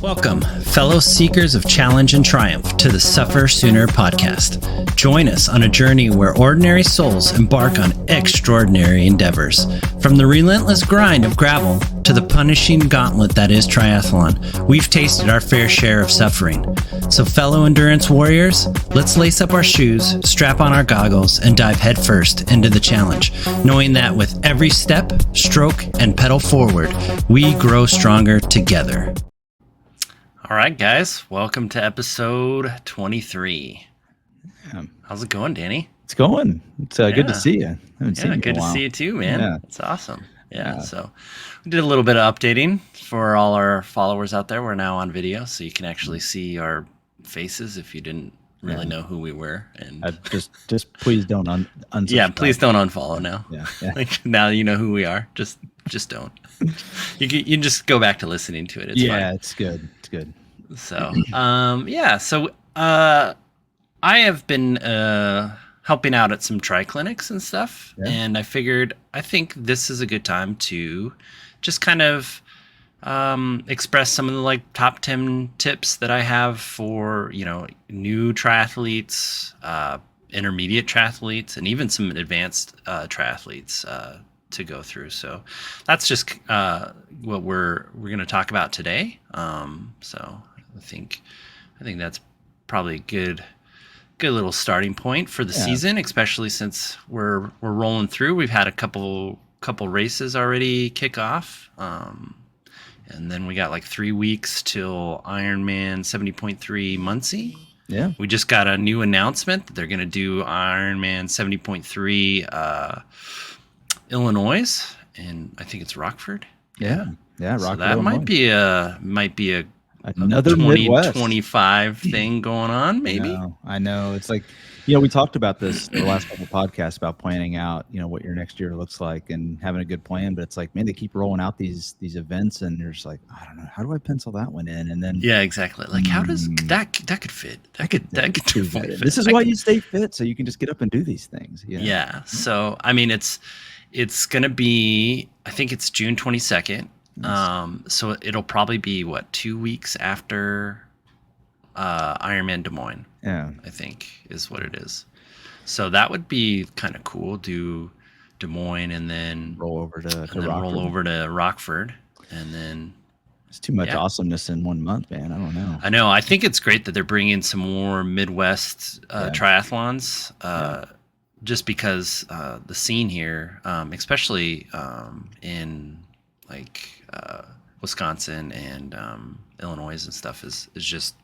Welcome, fellow seekers of challenge and triumph, to the SufferSooner podcast. Join us on a journey where ordinary souls embark on extraordinary endeavors. From the relentless grind of gravel to the punishing gauntlet that is triathlon, we've tasted our fair share of suffering. So fellow endurance warriors, let's lace up our shoes, strap on our goggles, and dive headfirst into the challenge, knowing that with every step, stroke, and pedal forward, we grow stronger together. All right, guys, welcome to episode 23. How's it going, Danny? It's going. It's good to see you. I haven't seen you good in a while. to see you too, man. Yeah. It's awesome. So we did a little bit of updating for all our followers out there. We're now on video, so you can actually see our faces if you didn't really know who we were. And just please don't unsubscribe. Yeah, please don't unfollow now. Yeah. Like now you know who we are. Just don't. You can just go back to listening to it. It's fine. It's good. It's good. So I have been helping out at some tri clinics and stuff, and I think this is a good time to just kind of express some of the like top 10 tips that I have for, new triathletes, intermediate triathletes, and even some advanced triathletes to go through. So that's just what we're going to talk about today. So I think that's probably a good little starting point for the season, especially since we're rolling through. We've had a couple races already kick off. And then we got like 3 weeks till Ironman 70.3 Muncie. Yeah. We just got a new announcement that they're going to do Ironman 70.3 Illinois, and I think it's Rockford. Yeah. Rockford. So that Illinois. might be another 2025 thing going on, maybe. I know. It's like, we talked about this the last couple of podcasts about planning out, what your next year looks like and having a good plan. But it's like, man, they keep rolling out these events, and you're just like, I don't know, how do I pencil that one in? And then exactly. Like, how does that could fit? That could totally fit. This is why you stay fit, so you can just get up and do these things. Yeah. So I mean, it's gonna be, I think it's June 22nd. Nice. So it'll probably be 2 weeks after Ironman Des Moines. Yeah, I think is what it is. So that would be kind of cool. Do Des Moines and then roll over to Rockford, and then it's too much awesomeness in 1 month, man. I don't know. I know. I think it's great that they're bringing some more Midwest triathlons. Just because the scene here, especially in like Wisconsin and Illinois and stuff, is just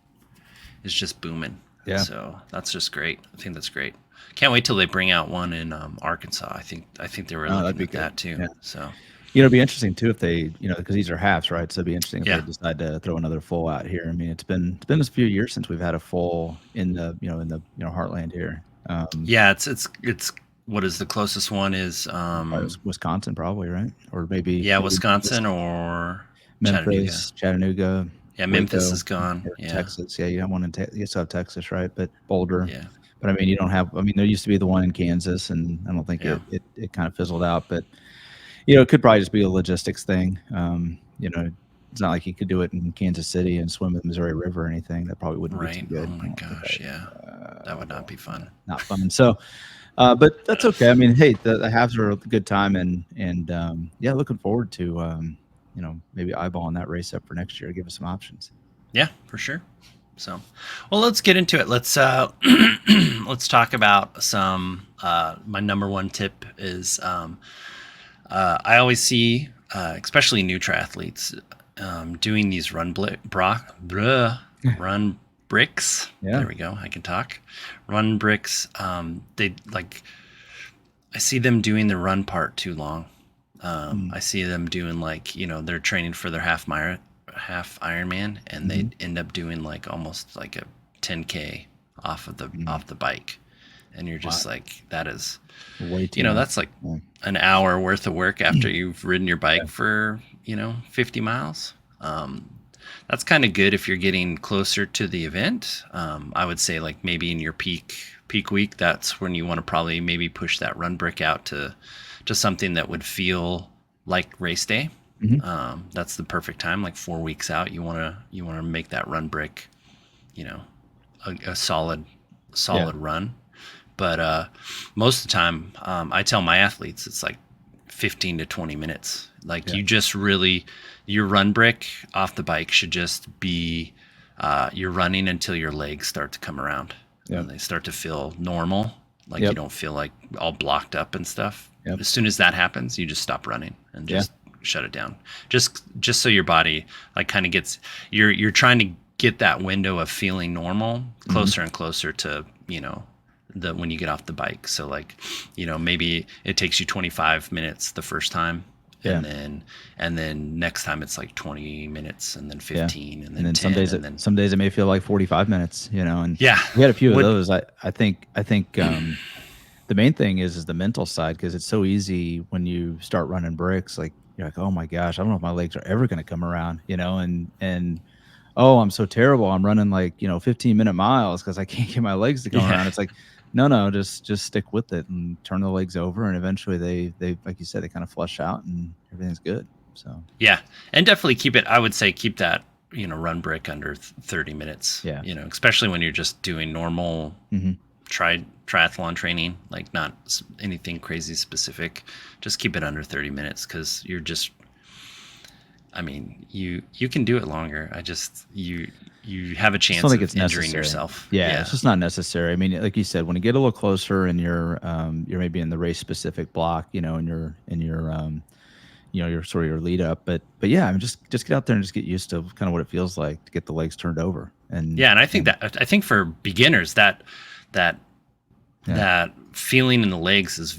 booming. Yeah. So that's just great. I think that's great. Can't wait till they bring out one in Arkansas. I think they were looking at that too. Yeah. So it'd be interesting too if they, because these are halves, right? So it'd be interesting if they decide to throw another full out here. I mean, it's been a few years since we've had a full in the heartland here. It's what is the closest one is Wisconsin probably, right? Or maybe Wisconsin or Memphis, Chattanooga. Yeah, Memphis is gone. Yeah. Texas. Yeah, you have one in you still have Texas, right? But Boulder. Yeah. But I mean, you don't have. I mean, there used to be the one in Kansas, and I don't think it kind of fizzled out. But it could probably just be a logistics thing. It's not like you could do it in Kansas City and swim the Missouri River or anything. That probably wouldn't be too good. Oh my gosh, that would not be fun. Not fun. So, but that's okay. I mean, hey, the halves are a good time, and looking forward to maybe eyeballing that race up for next year. Give us some options. Yeah, for sure. So, well, let's get into it. Let's let's talk about some. My number one tip is I always see, especially new triathletes, doing these run bricks. Yeah. There we go. I can talk. Run bricks. I see them doing the run part too long. I see them doing they're training for their half Ironman, and they end up doing almost like a 10K off the bike, and you're just like, that is way too much. That's like an hour worth of work after you've ridden your bike for 50 miles. That's kind of good if you're getting closer to the event. I would say maybe in your peak week, that's when you want to probably maybe push that run brick out to something that would feel like race day. That's the perfect time. Like 4 weeks out, you wanna make that run brick, you know, a solid run. But most of the time, I tell my athletes it's like 15 to 20 minutes. Like you just really, your run brick off the bike should just be you're running until your legs start to come around and they start to feel normal. Like you don't feel like all blocked up and stuff. As soon as that happens, you just stop running and just shut it down. Just so your body like kind of gets, you're trying to get that window of feeling normal closer and closer to, when you get off the bike. So like, maybe it takes you 25 minutes the first time. And then next time it's like 20 minutes and then 15 and then 10, some days it may feel like 45 minutes, and we had a few of those. I think the main thing is the mental side, because it's so easy when you start running bricks, like you're like, oh my gosh, I don't know if my legs are ever going to come around, and oh, I'm so terrible, I'm running like 15-minute miles because I can't get my legs to come around. It's like, no, just stick with it and turn the legs over, and eventually they like you said, they kind of flush out and everything's good. So and definitely keep that run brick under 30 minutes, especially when you're just doing normal triathlon training, like not anything crazy specific. Just keep it under 30 minutes, because you're just, you can do it longer. You have a chance of injuring yourself. It's just not necessary. I mean, like you said, when you get a little closer and you're maybe in the race specific block, and your sort of your lead up, but yeah, just get out there and just get used to kind of what it feels like to get the legs turned over. And I think for beginners that feeling in the legs is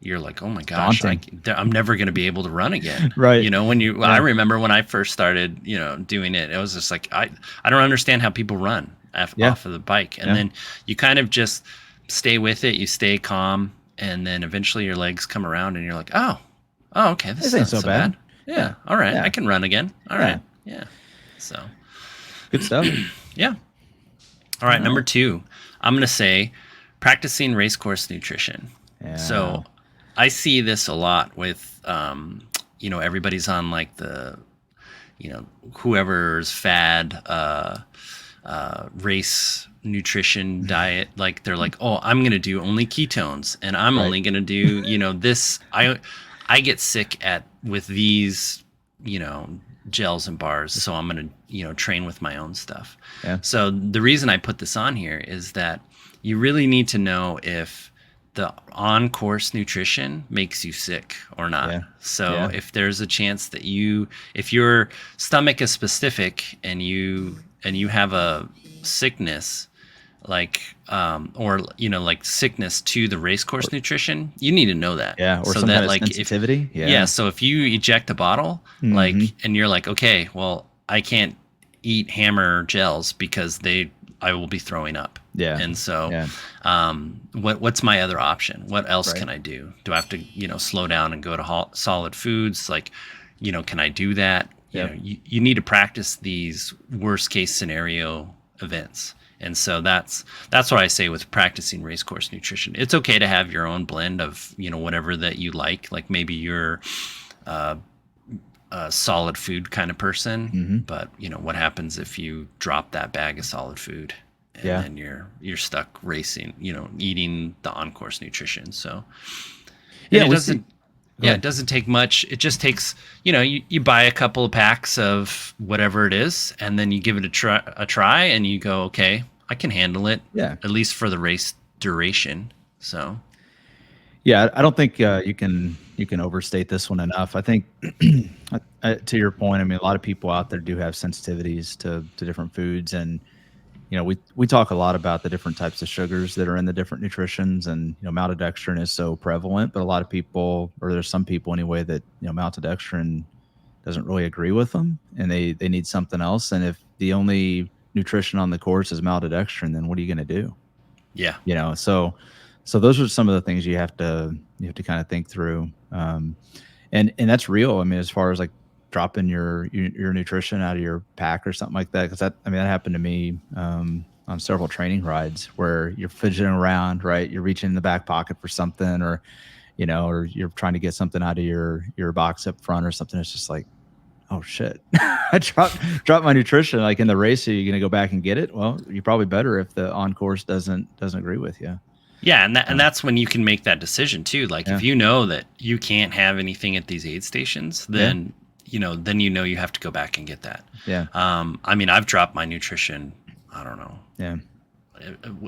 you're like, oh my gosh, I'm never going to be able to run again. Right. I remember when I first started, doing it, it was just like, I don't understand how people run off of the bike. And then you kind of just stay with it. You stay calm. And then eventually your legs come around and you're like, oh, okay. This ain't so bad. Yeah. All right. I can run again. All right. Yeah. So good stuff. Yeah. All right. Number 2, I'm going to say practicing race course nutrition. So I see this a lot with, everybody's on like the, whoever's fad race nutrition diet. Like they're like, oh, I'm going to do only ketones and I'm only going to do, this. I get sick with these, gels and bars. So I'm going to, train with my own stuff. So the reason I put this on here is that you really need to know if the on-course nutrition makes you sick or not. So if there's a chance that if your stomach is specific and you have a sickness, like like sickness to the race course nutrition, you need to know that. Or so some that kind of sensitivity. So if you eject a bottle, like, and you're like, okay, well, I can't eat Hammer gels because I will be throwing up. And so what's my other option? What else can I do? Do I have to, slow down and go to solid foods? Like, can I do that? You need to practice these worst case scenario events. And so that's what I say with practicing race course nutrition. It's okay to have your own blend of, whatever that you like. Like maybe you're a solid food kind of person, but what happens if you drop that bag of solid food and then you're stuck racing, eating the on-course nutrition. So it doesn't take much. It just takes, you buy a couple of packs of whatever it is, and then you give it a try and you go, okay, I can handle it. At least for the race duration. So I don't think you can overstate this one enough. I think to your point, I mean, a lot of people out there do have sensitivities to different foods, and we talk a lot about the different types of sugars that are in the different nutritions, and maltodextrin is so prevalent, but a lot of people, or there's some people anyway, that maltodextrin doesn't really agree with them, and they need something else. And if the only nutrition on the course is maltodextrin, then what are you going to do? So those are some of the things you have to kind of think through, and that's real. I mean, as far as like dropping your nutrition out of your pack or something like that, because that happened to me on several training rides where you're fidgeting around, right? You're reaching in the back pocket for something, or or you're trying to get something out of your box up front or something. It's just like, oh shit, I dropped my nutrition. Like in the race, are you going to go back and get it? Well, you're probably better if the on course doesn't agree with you. Yeah, and that's when you can make that decision too. Like if you know that you can't have anything at these aid stations, then then you have to go back and get that. Yeah. I mean, I've dropped my nutrition. I don't know. Yeah.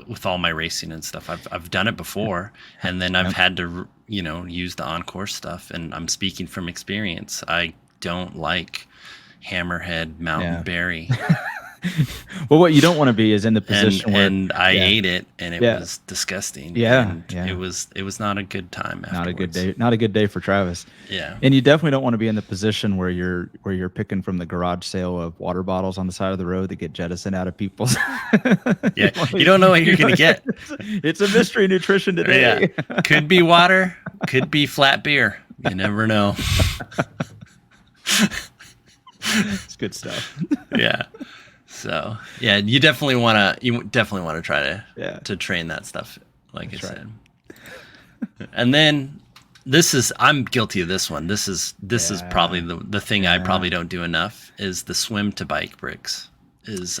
With all my racing and stuff, I've done it before, and then I've had to use the on course stuff. And I'm speaking from experience. I don't like Hammerhead Mountain Berry. Well, what you don't want to be is in the position where I ate it and it was disgusting. Yeah, It was not a good time afterwards. Not a good day. Not a good day for Travis. Yeah. And you definitely don't want to be in the position where you're picking from the garage sale of water bottles on the side of the road that get jettisoned out of people's. Yeah. You don't know what you're gonna get. It's a mystery nutrition today. Yeah. Could be water, could be flat beer. You never know. It's good stuff. Yeah. So yeah, you definitely want to try to train that stuff, like I said. And then I'm guilty of this one. This is probably the thing I probably don't do enough is the swim to bike bricks. It's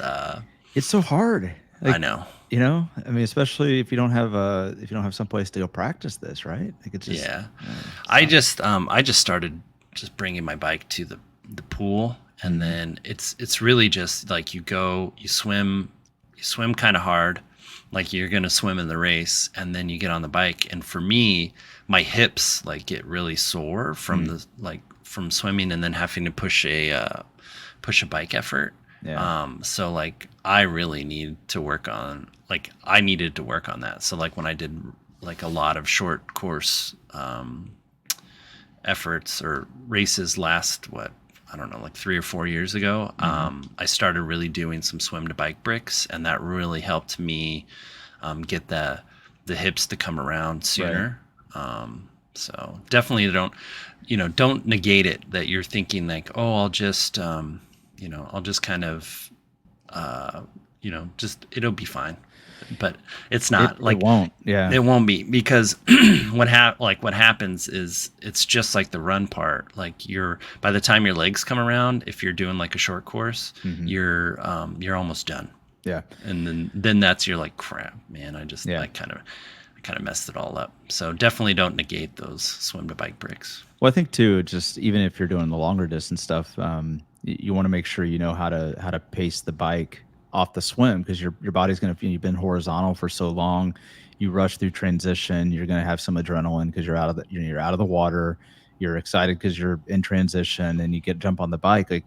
so hard. I know. I mean, especially if you don't have someplace to go practice this, right? Like it's just I just started just bringing my bike to the pool. And then it's really just like you swim kind of hard, like you're going to swim in the race, and then you get on the bike. And for me, my hips like get really sore from from swimming and then having to push a bike effort. Yeah. So like I really need to work on I needed to work on that. So like when I did like a lot of short course efforts or races last I don't know, like 3 or 4 years ago, I started really doing some swim to bike bricks, and that really helped me get the hips to come around sooner. Right. So definitely don't negate it that you're thinking like, oh, I'll just kind of, just it'll be fine. But it's not. It won't. Yeah, it won't be, because what happens is it's just like the run part. Like by the time your legs come around, if you're doing like a short course, you're almost done. Yeah, and then you're like, crap, man, I kind of messed it all up. So definitely don't negate those swim to bike bricks. Well, I think too, just even if you're doing the longer distance stuff, you want to make sure you know how to pace the bike off the swim, because your body's going to, you've been horizontal for so long, you rush through transition, you're going to have some adrenaline because you're out of the water, you're excited because you're in transition, and you jump on the bike. Like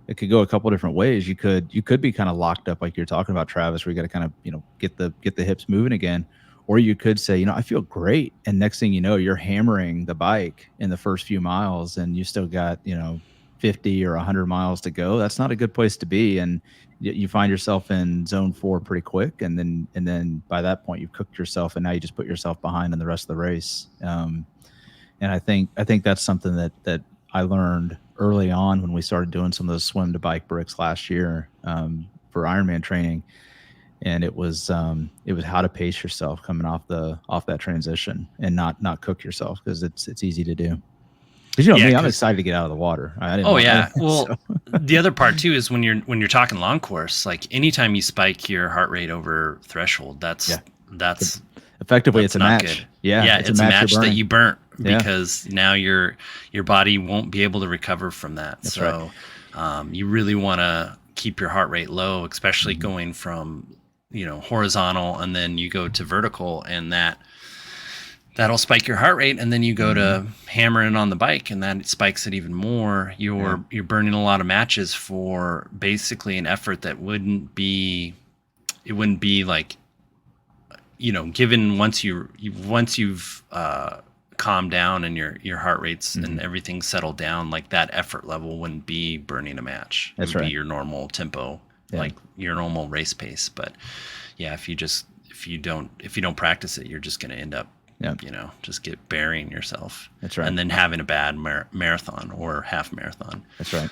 it could go a couple different ways. You could be kind of locked up like you're talking about, Travis, where you got to kind of get the hips moving again, or you could say, I feel great, and next thing you know, you're hammering the bike in the first few miles and you still got 50 or 100 miles to go. That's not a good place to be, and you find yourself in zone 4 pretty quick, and then by that point you've cooked yourself, and now you just put yourself behind in the rest of the race. And I think that's something that I learned early on when we started doing some of those swim to bike bricks last year for Ironman training, and it was how to pace yourself coming off that transition and not cook yourself, because it's easy to do. Because me, I'm excited to get out of the water. Well, the other part too is when you're talking long course, like anytime you spike your heart rate over threshold, that's effectively it's a match. Good. Yeah, it's a match that you burnt, because now your body won't be able to recover from that. That's so right. You really want to keep your heart rate low, especially going from horizontal and then you go to vertical, and that'll spike your heart rate, and then you go to hammering on the bike, and that spikes it even more. You're burning a lot of matches for basically an effort that wouldn't be like, given once you've calmed down and your heart rates and everything's settled down, like that effort level wouldn't be burning a match. That's it would right. be your normal tempo, like your normal race pace. But yeah, if you don't practice it, you're just going to end up just get burying yourself. That's right. And then having a bad marathon or half marathon. That's right.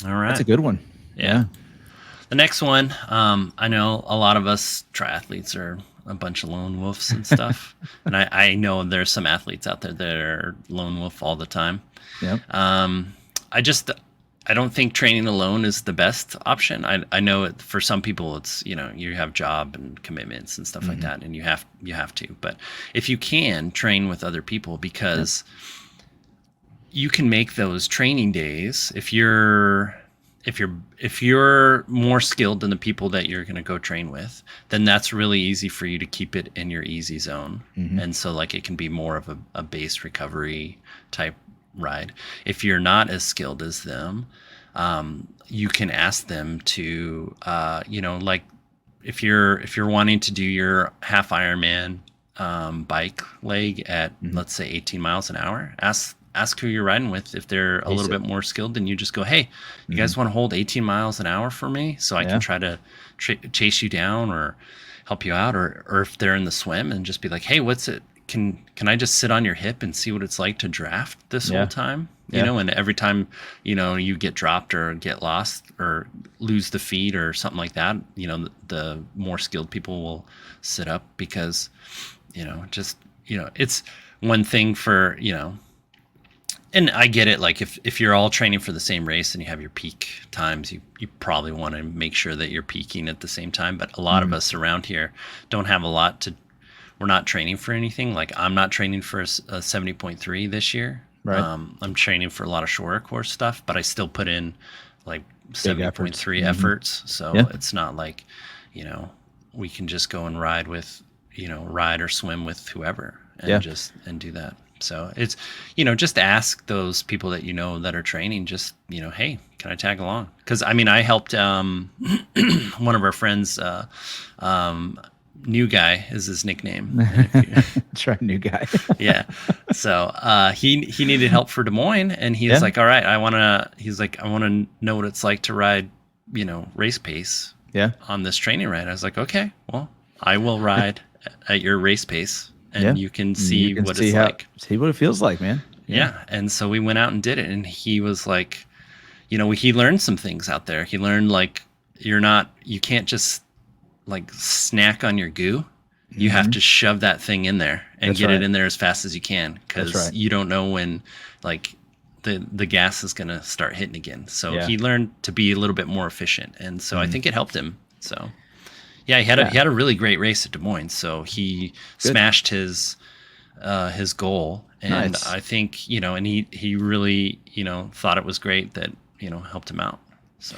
All right. That's a good one. Yeah. The next one, I know a lot of us triathletes are a bunch of lone wolves and stuff. And I know there's some athletes out there that are lone wolf all the time. Yep. I don't think training alone is the best option. I know for some people it's, you have job and commitments and stuff like that, and you have to. But if you can train with other people, because you can make those training days, if you're more skilled than the people that you're going to go train with, then that's really easy for you to keep it in your easy zone. And so like it can be more of a base recovery type ride. If you're not as skilled as them, you can ask them to, like if you're wanting to do your half Ironman bike leg at let's say 18 miles an hour, ask who you're riding with. If they're a little bit more skilled, then you just go, hey, you guys want to hold 18 miles an hour for me so I can try to chase you down or help you out, or if they're in the swim, and just be like, hey, what's it? Can I just sit on your hip and see what it's like to draft this whole time? And every time, you get dropped or get lost or lose the feed or something like that, the more skilled people will sit up, because, it's one thing for, and I get it. Like if you're all training for the same race and you have your peak times, you probably want to make sure that you're peaking at the same time. But a lot of us around here don't have a lot to, we're not training for anything. Like I'm not training for a 70.3 this year. Right. I'm training for a lot of shorter course stuff, but I still put in like 70.3 efforts. So it's not like, we can just go and ride with, ride or swim with whoever and do that. So it's, just ask those people that that are training, just, hey, can I tag along? Because I helped one of our friends, New Guy is his nickname. Try New Guy. Yeah. So he needed help for Des Moines, and he's like, all right, I want to know what it's like to ride, race pace on this training ride. I was like, okay, well, I will ride at your race pace. And you can see what it's like. See what it feels like, man. Yeah. And so we went out and did it. And he was like, he learned some things out there. He learned like, you can't just like snack on your goo. You have to shove that thing in there and get it in there as fast as you can. Because you don't know when like the gas is going to start hitting again. So he learned to be a little bit more efficient. And so I think it helped him. So. Yeah, he had a really great race at Des Moines, so he smashed his goal, and I think and he really thought it was great that helped him out. So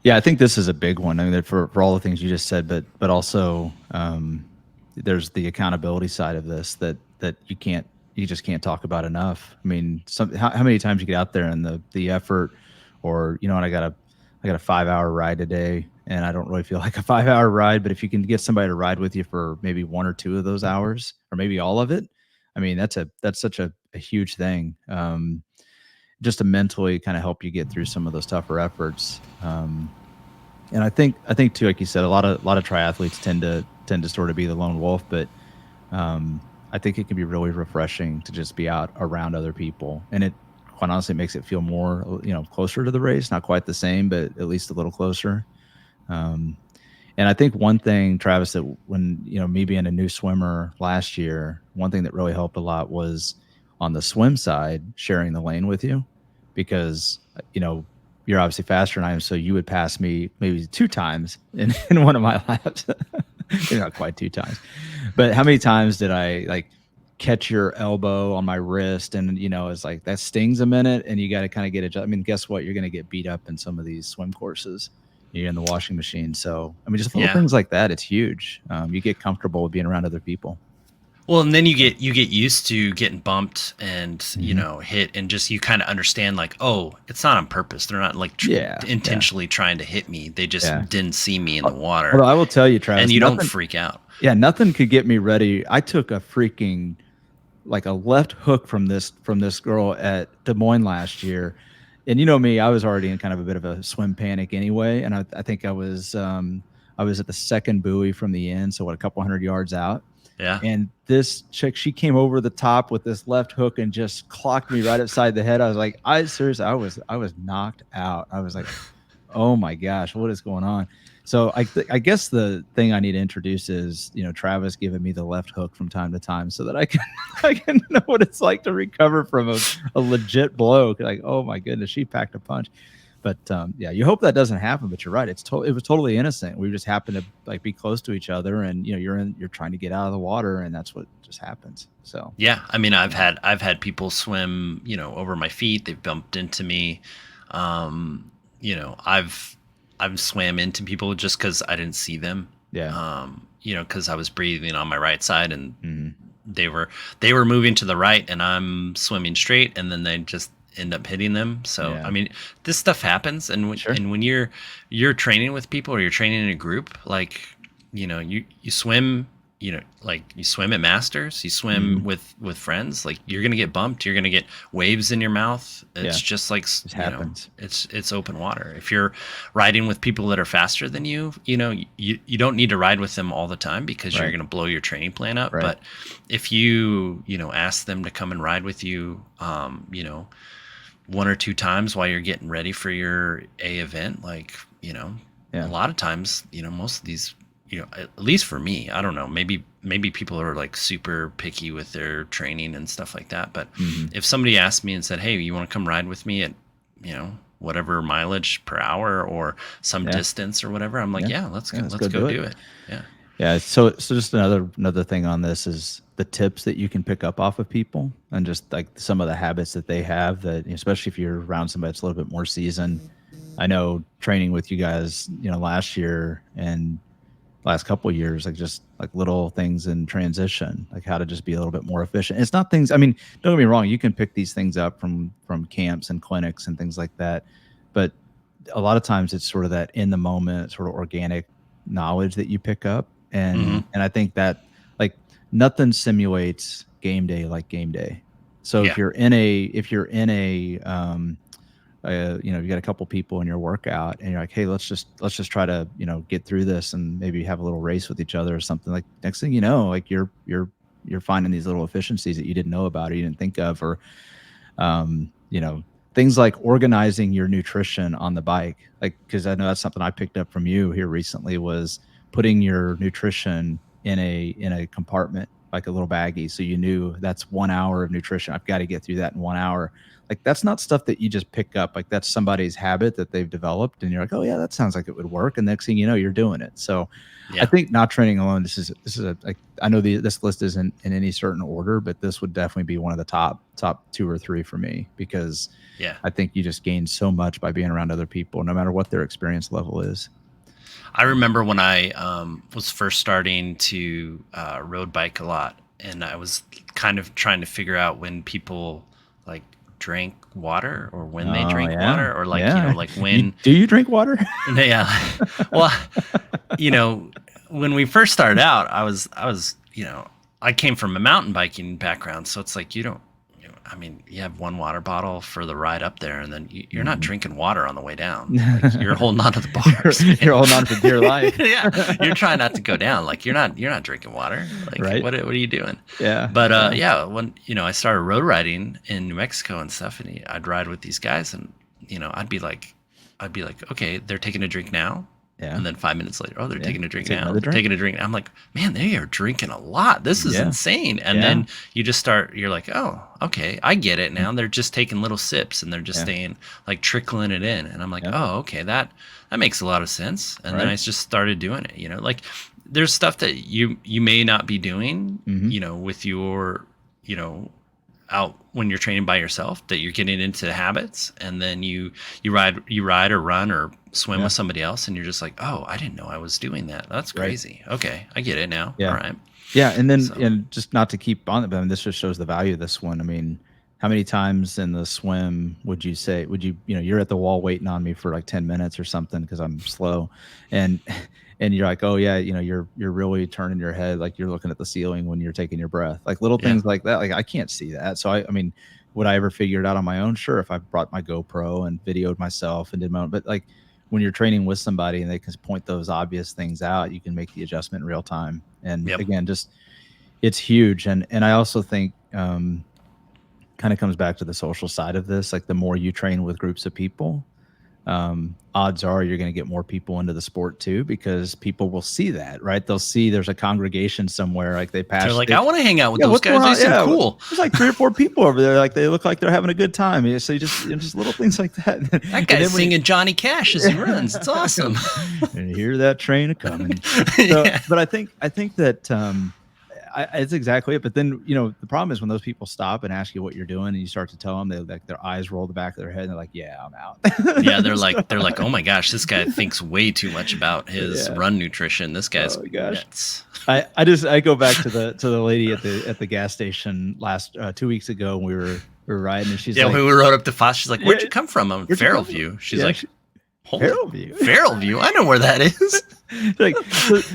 yeah, I think this is a big one. I mean, for all the things you just said, but also there's the accountability side of this that you just can't talk about enough. I mean, how many times you get out there and the effort, or and I got a 5-hour ride today, and I don't really feel like a 5-hour ride, but if you can get somebody to ride with you for maybe 1 or 2 of those hours, or maybe all of it, I mean, that's such a huge thing. Just to mentally kind of help you get through some of those tougher efforts. And I think too, like you said, a lot of triathletes tend to sort of be the lone wolf, but I think it can be really refreshing to just be out around other people, and it quite honestly makes it feel more, closer to the race. Not quite the same, but at least a little closer. And I think one thing, Travis, that when, me being a new swimmer last year, one thing that really helped a lot was on the swim side, sharing the lane with you, because, you're obviously faster than I am. So you would pass me maybe 2 times in one of my laps. Not quite 2 times, but how many times did I like catch your elbow on my wrist, and it's like that stings a minute, and you got to kind of get it. I mean, guess what? You're going to get beat up in some of these swim courses. You're in the washing machine. So I mean, just little things like that, it's huge. You get comfortable with being around other people. Well, and then you get used to getting bumped and hit, and just you kind of understand like, oh, it's not on purpose. They're not like intentionally trying to hit me. They just didn't see me in the water. Well, I will tell you, Travis, and you don't freak out. Yeah, nothing could get me ready. I took a freaking like a left hook from this girl at Des Moines last year. And me, I was already in kind of a bit of a swim panic anyway. And I think I was at the second buoy from the end. So a couple 100 yards out. Yeah. And this chick, she came over the top with this left hook and just clocked me right upside the head. I was like, I was knocked out. I was like, oh my gosh, what is going on? So I guess the thing I need to introduce is, Travis giving me the left hook from time to time so that I can I can know what it's like to recover from a legit blow. Like, oh my goodness, she packed a punch. But yeah, you hope that doesn't happen. But you're right; it was totally innocent. We just happened to like be close to each other, and you're trying to get out of the water, and that's what just happens. So yeah, I mean, I've had people swim, over my feet. They've bumped into me. I've swam into people just because I didn't see them. yeah, Because I was breathing on my right side, and mm-hmm. they were moving to the right, and I'm swimming straight, and then they just end up hitting them. So Yeah. I mean, this stuff happens, and Sure. when you're training with people or you're training in a group, like you swim. Like you swim at Masters, you swim with friends, like you're gonna get bumped, you're gonna get waves in your mouth. It's just like It happens. it's open water. If you're riding with people that are faster than you, you don't need to ride with them all the time because you're gonna blow your training plan up. Right. But if you ask them to come and ride with you, one or two times while you're getting ready for your event, like a lot of times, most of these, at least for me, I don't know, maybe people are like super picky with their training and stuff like that. But if somebody asked me and said, hey, you want to come ride with me at, whatever mileage per hour or some distance or whatever, I'm like, let's go do it. Yeah. Yeah. So just another thing on this is the tips that you can pick up off of people and just like some of the habits that they have that, especially if you're around somebody that's a little bit more seasoned. I know training with you guys, last year and last couple of years, like just like little things in transition, like how to just be a little bit more efficient. It's not things, I mean, don't get me wrong, you can pick these things up from camps and clinics and things like that. But a lot of times it's sort of that in the moment, sort of organic knowledge that you pick up. And I think that like nothing simulates game day like game day. So if you're in a you got a couple people in your workout and you're like, hey, let's just try to, get through this and maybe have a little race with each other or something. Like next thing you know, like you're finding these little efficiencies that you didn't know about or you didn't think of, or, things like organizing your nutrition on the bike. Like, cause I know that's something I picked up from you here recently was putting your nutrition in a compartment, like a little baggie. So you knew that's 1 hour of nutrition. I've got to get through that in 1 hour. Like that's not stuff that you just pick up. Like that's somebody's habit that they've developed and you're like, oh yeah, that sounds like it would work. And next thing you know, you're doing it. So I think not training alone, this is like, I know this list isn't in any certain order, but this would definitely be one of the top 2 or 3 for me, because I think you just gain so much by being around other people, no matter what their experience level is. I remember when I was first starting to road bike a lot, and I was kind of trying to figure out when people like drank water or when they drank water, or like like when do you drink water? Yeah. Well, when we first started out, I was I came from a mountain biking background, so it's like I mean, you have one water bottle for the ride up there, and then you're not drinking water on the way down. Like, you're holding on to the bars. You're holding on for dear life. Yeah, you're trying not to go down. Like you're not drinking water. Like what are you doing? Yeah. But when I started road riding in New Mexico and stuff, and I'd ride with these guys, and I'd be like, okay, they're taking a drink now. Yeah. And then 5 minutes later, they're taking a drink now. They're taking a drink. I'm like, man, they are drinking a lot. This is insane. And then you just you're like, oh, okay, I get it now. They're just taking little sips and they're just staying, like trickling it in. And I'm like, oh, okay, that makes a lot of sense. And then I just started doing it, like there's stuff that you may not be doing, with your, out when you're training by yourself, that you're getting into habits, and then you ride or run or swim with somebody else, and you're just like, oh, I didn't know I was doing that. That's crazy. Okay, I get it now. All right. Yeah, and then and just not to keep on it, but this just shows the value of this one. I mean, how many times in the swim would you you're at the wall waiting on me for like 10 minutes or something because I'm slow, and you're like, oh yeah, you're really turning your head, like you're looking at the ceiling when you're taking your breath, like little things like that. Like I can't see that. So I mean, would I ever figure it out on my own? Sure, if I brought my GoPro and videoed myself and did my own, but like when you're training with somebody and they can point those obvious things out, you can make the adjustment in real time. And again, just it's huge. And I also think kind of comes back to the social side of this. Like the more you train with groups of people, odds are you're going to get more people into the sport too, because people will see that, right? They'll see there's a congregation somewhere, like they pass. They're like, I want to hang out with those guys. They seem cool. There's like 3 or 4 people over there. Like they look like they're having a good time. So just little things like that. That guy's singing Johnny Cash as he runs. It's awesome. And you hear that train coming. So, but I think that, it's exactly it. But then, the problem is when those people stop and ask you what you're doing and you start to tell them, they like their eyes roll the back of their head and they're like, yeah, I'm out. Yeah. They're like, oh my gosh, this guy thinks way too much about his run nutrition. This guy's nuts. I go back to the lady at the gas station last 2 weeks ago when we were riding, and she's like, when we rode up to Foss, she's like, where'd you come from? I'm Farrellview. She's like, Farrellview. I know where that is. Like,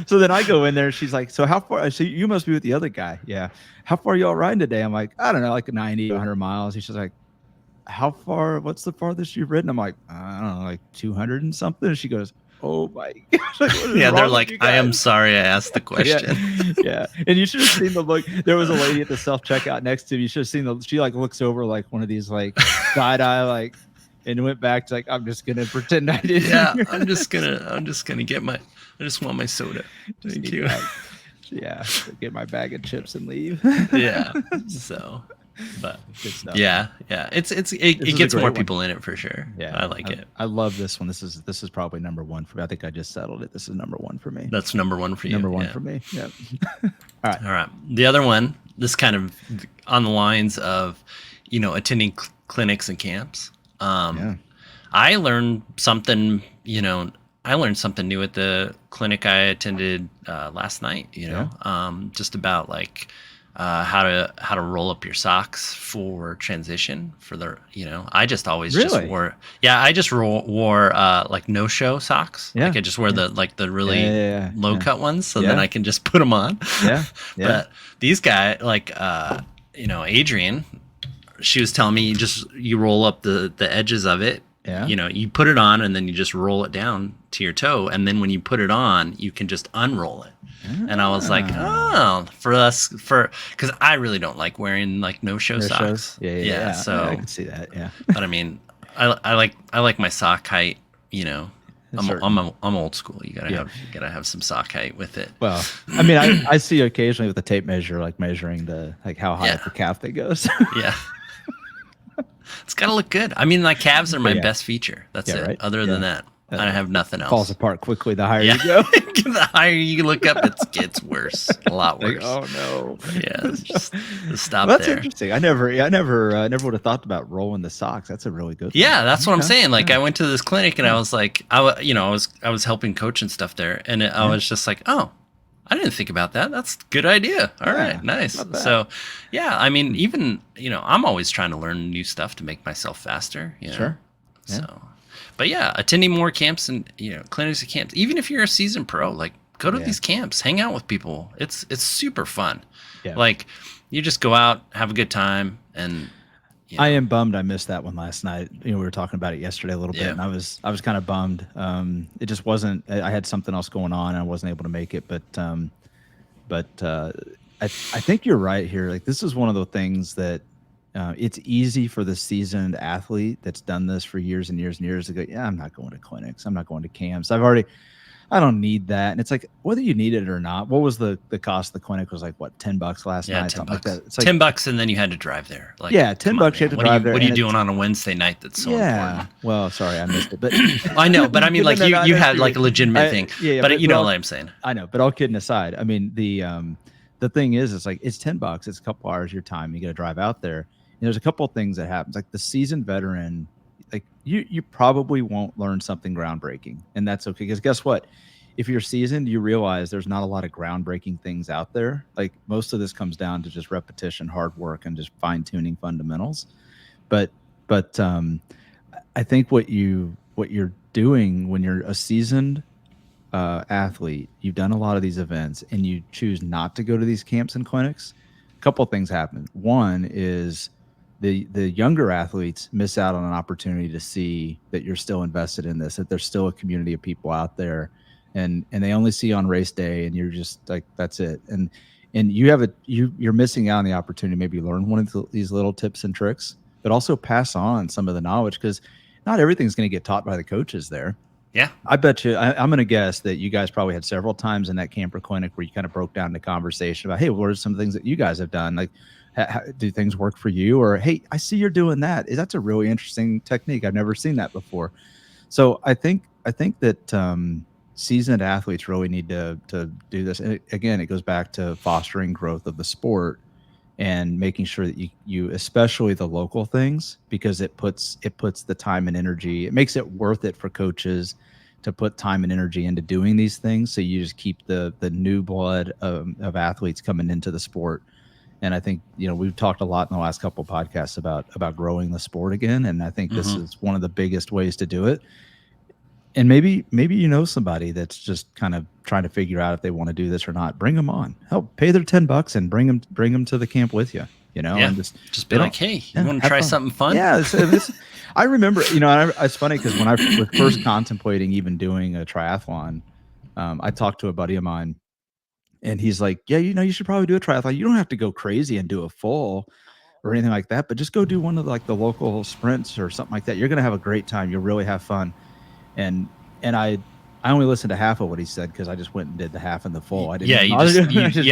so then I go in there. She's like, so how far? So you must be with the other guy. Yeah. How far are y'all riding today? I'm like, I don't know, like 90, 100 miles. She's like, how far? What's the farthest you've ridden? I'm like, I don't know, like 200 and something. And she goes, oh my gosh. Like, they're like, I am sorry I asked the question. Yeah. And you should have seen the look. There was a lady at the self-checkout next to me. You should have seen she like looks over like one of these like side eye, like, and went back to like, I'm just gonna pretend I didn't. Yeah, I'm just gonna get I just want my soda. Thank you. Get my bag of chips and leave. Yeah. So, but good stuff. Yeah. It gets more people in it for sure. Yeah, I like it. I love this one. This is probably number 1 for me. I think I just settled it. This is number 1 for me. That's number 1 for you. Number 1 for me. Yeah. All right. The other one, this kind of on the lines of, attending clinics and camps. I learned something, I learned something new at the clinic I attended last night, just about like how to roll up your socks for transition for the, I just always just wore, I just wore like no-show socks. Like I just wear the really low cut ones. So then I can just put them on. But these guys like, Adrian, she was telling me you roll up the edges of it. Yeah. You put it on and then you just roll it down to your toe. And then when you put it on, you can just unroll it. And I was like, because I really don't like wearing like no-show socks. Yeah. So I can see that. Yeah. But I mean, I like my sock height, I'm old school. You gotta have some sock height with it. Well, I mean, I see occasionally with the tape measure, like measuring how high up the calf it goes. Yeah. It's got to look good. I mean, my calves are my best feature. That's it. Right? Other than that, I have nothing else. Falls apart quickly the higher you go. The higher you look up, it gets worse. A lot worse. Like, oh no. Yeah. Just stop that's there. Interesting. I never would have thought about rolling the socks. That's a really good thing. Yeah, that's what I'm saying. Like I went to this clinic and I was like, I was helping coach and stuff there, and I was just like, oh, I didn't think about that. That's a good idea. All right, nice. So, I mean, even, I'm always trying to learn new stuff to make myself faster. Sure. Yeah. So, but attending more camps and, clinics and camps, even if you're a seasoned pro, like go to these camps, hang out with people. It's super fun. Yeah. Like you just go out, have a good time. And I am bummed I missed that one last night. We were talking about it yesterday a little bit, and I was kind of bummed. It just wasn't. I had something else going on, and I wasn't able to make it. But I think you're right here. Like this is one of the things that it's easy for the seasoned athlete that's done this for years and years and years to go, yeah, I'm not going to clinics. I'm not going to camps. I don't need that. And it's like, whether you need it or not, what was the cost of the clinic was like, what, $10 last night? $10. Like that. It's like $10 and then you had to drive there. Like, $10 you had to drive there. What are you doing on a Wednesday night that's so important? Well, sorry, I missed it. But I know, but I mean, like you had like a legitimate thing. But you know what I'm saying. I know, but all kidding aside, I mean, the thing is, it's like, it's $10. It's a couple hours of your time. You got to drive out there. And there's a couple of things that happens. Like the seasoned veteran, like you probably won't learn something groundbreaking, and that's okay. Because guess what? If you're seasoned, you realize there's not a lot of groundbreaking things out there. Like most of this comes down to just repetition, hard work, and just fine tuning fundamentals. But I think what you're doing when you're a seasoned athlete, you've done a lot of these events, and you choose not to go to these camps and clinics. A couple of things happen. One is the younger athletes miss out on an opportunity to see that you're still invested in this, that there's still a community of people out there. And they only see on race day, and you're just like, that's it. And you're missing out on the opportunity to maybe learn one of these little tips and tricks, but also pass on some of the knowledge. Because not everything's going to get taught by the coaches there. Yeah. I bet you, I'm going to guess that you guys probably had several times in that camper clinic where you kind of broke down the conversation about, hey, what are some things that you guys have done? Like, how, do things work for you? Or, hey, I see you're doing that. That's a really interesting technique. I've never seen that before. So I think that seasoned athletes really need to do this. And again, it goes back to fostering growth of the sport and making sure that you especially the local things, because it puts the time and energy, it makes it worth it for coaches to put time and energy into doing these things. So you just keep the new blood of athletes coming into the sport. And I think, we've talked a lot in the last couple of podcasts about growing the sport again. And I think this is one of the biggest ways to do it. And maybe somebody that's just kind of trying to figure out if they want to do this or not. Bring them on. Help pay their $10 and bring them to the camp with you. Yeah. And just be like, hey, you want to try something fun? Yeah. I remember, it's funny because when I was first contemplating even doing a triathlon, I talked to a buddy of mine, and he's like, yeah, you should probably do a triathlon. You don't have to go crazy and do a full or anything like that, but just go do one of the local sprints or something like that. You're going to have a great time. You'll really have fun. And I only listened to half of what he said because I just went and did the half and the full. I didn't. Yeah, you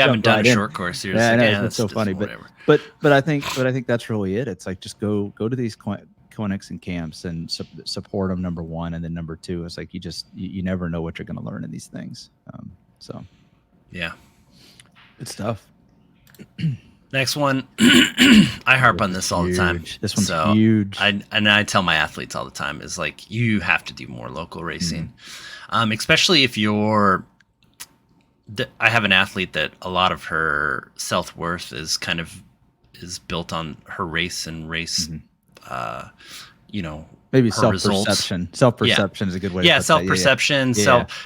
haven't done a short course. You're that's so funny. But I think that's really it. It's like, just go to these clinics and camps and support them. Number one, and then number two, it's like you never know what you're going to learn in these things. So yeah, it's tough. Next one, I harp on this all the time. This one's huge. I tell my athletes all the time is like, you have to do more local racing, especially if you're. I have an athlete that a lot of her self-worth is built on her race and race. Maybe self-perception. Results. Self-perception is a good way. To put self-perception.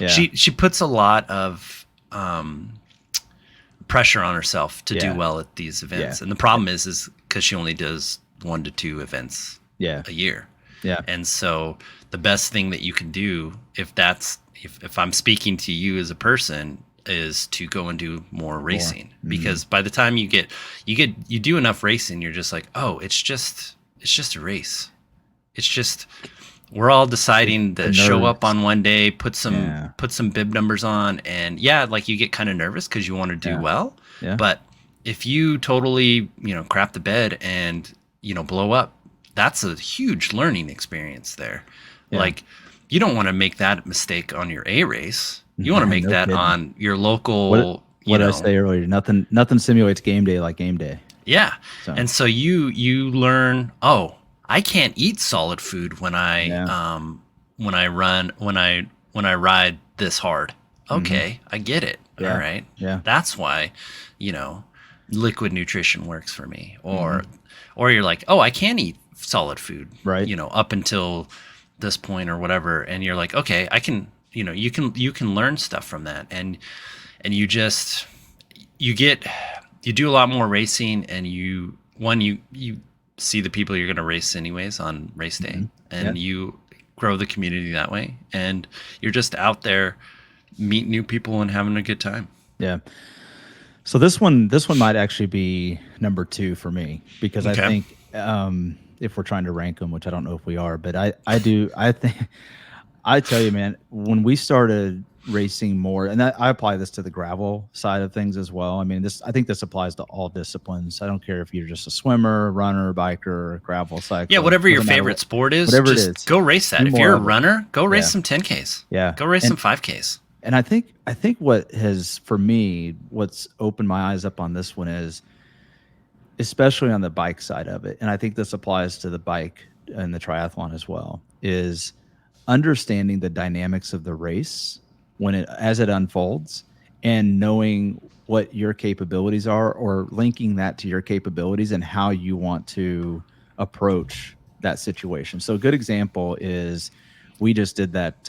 She puts a lot of pressure on herself to do well at these events. And the problem is because she only does 1 to 2 events a year. Yeah. And so the best thing that you can do, if I'm speaking to you as a person, is to go and do more racing. Because by the time you do enough racing, you're just like, oh, it's just a race. It's just, we're all deciding to show up on one day, put some bib numbers on, and like you get kind of nervous because you want to do well. Yeah. But if you totally, crap the bed and, blow up, that's a huge learning experience there. Yeah. Like, you don't want to make that mistake on your A race. You want to make that on your local. What did I say earlier? Nothing simulates game day like game day. Yeah. So. And so you learn, oh, I can't eat solid food when I ride this hard. Okay, I get it. Yeah. All right. Yeah. That's why, liquid nutrition works for me. Or you're like, oh, I can eat solid food. Right. Up until this point or whatever, and you're like, okay, I can. You can learn stuff from that, and you do a lot more racing, and you see the people you're going to race anyways on race day, and you grow the community that way, and you're just out there meeting new people and having a good time. Yeah. So this one might actually be number 2 for me, because I think if we're trying to rank them, which I don't know if we are, but I think. I tell you, man, when we started racing more, and I apply this to the gravel side of things as well. I mean, I think this applies to all disciplines. I don't care if you're just a swimmer, runner, biker, gravel, cyclist. Yeah, whatever your favorite sport is, go race that. If you're a runner, go race some 10Ks. Yeah. Go race some 5Ks. And I think what has, for me, what's opened my eyes up on this one is, especially on the bike side of it, and I think this applies to the bike and the triathlon as well, is understanding the dynamics of the race as it unfolds, and knowing what your capabilities are, or linking that to your capabilities and how you want to approach that situation. So a good example is, we just did that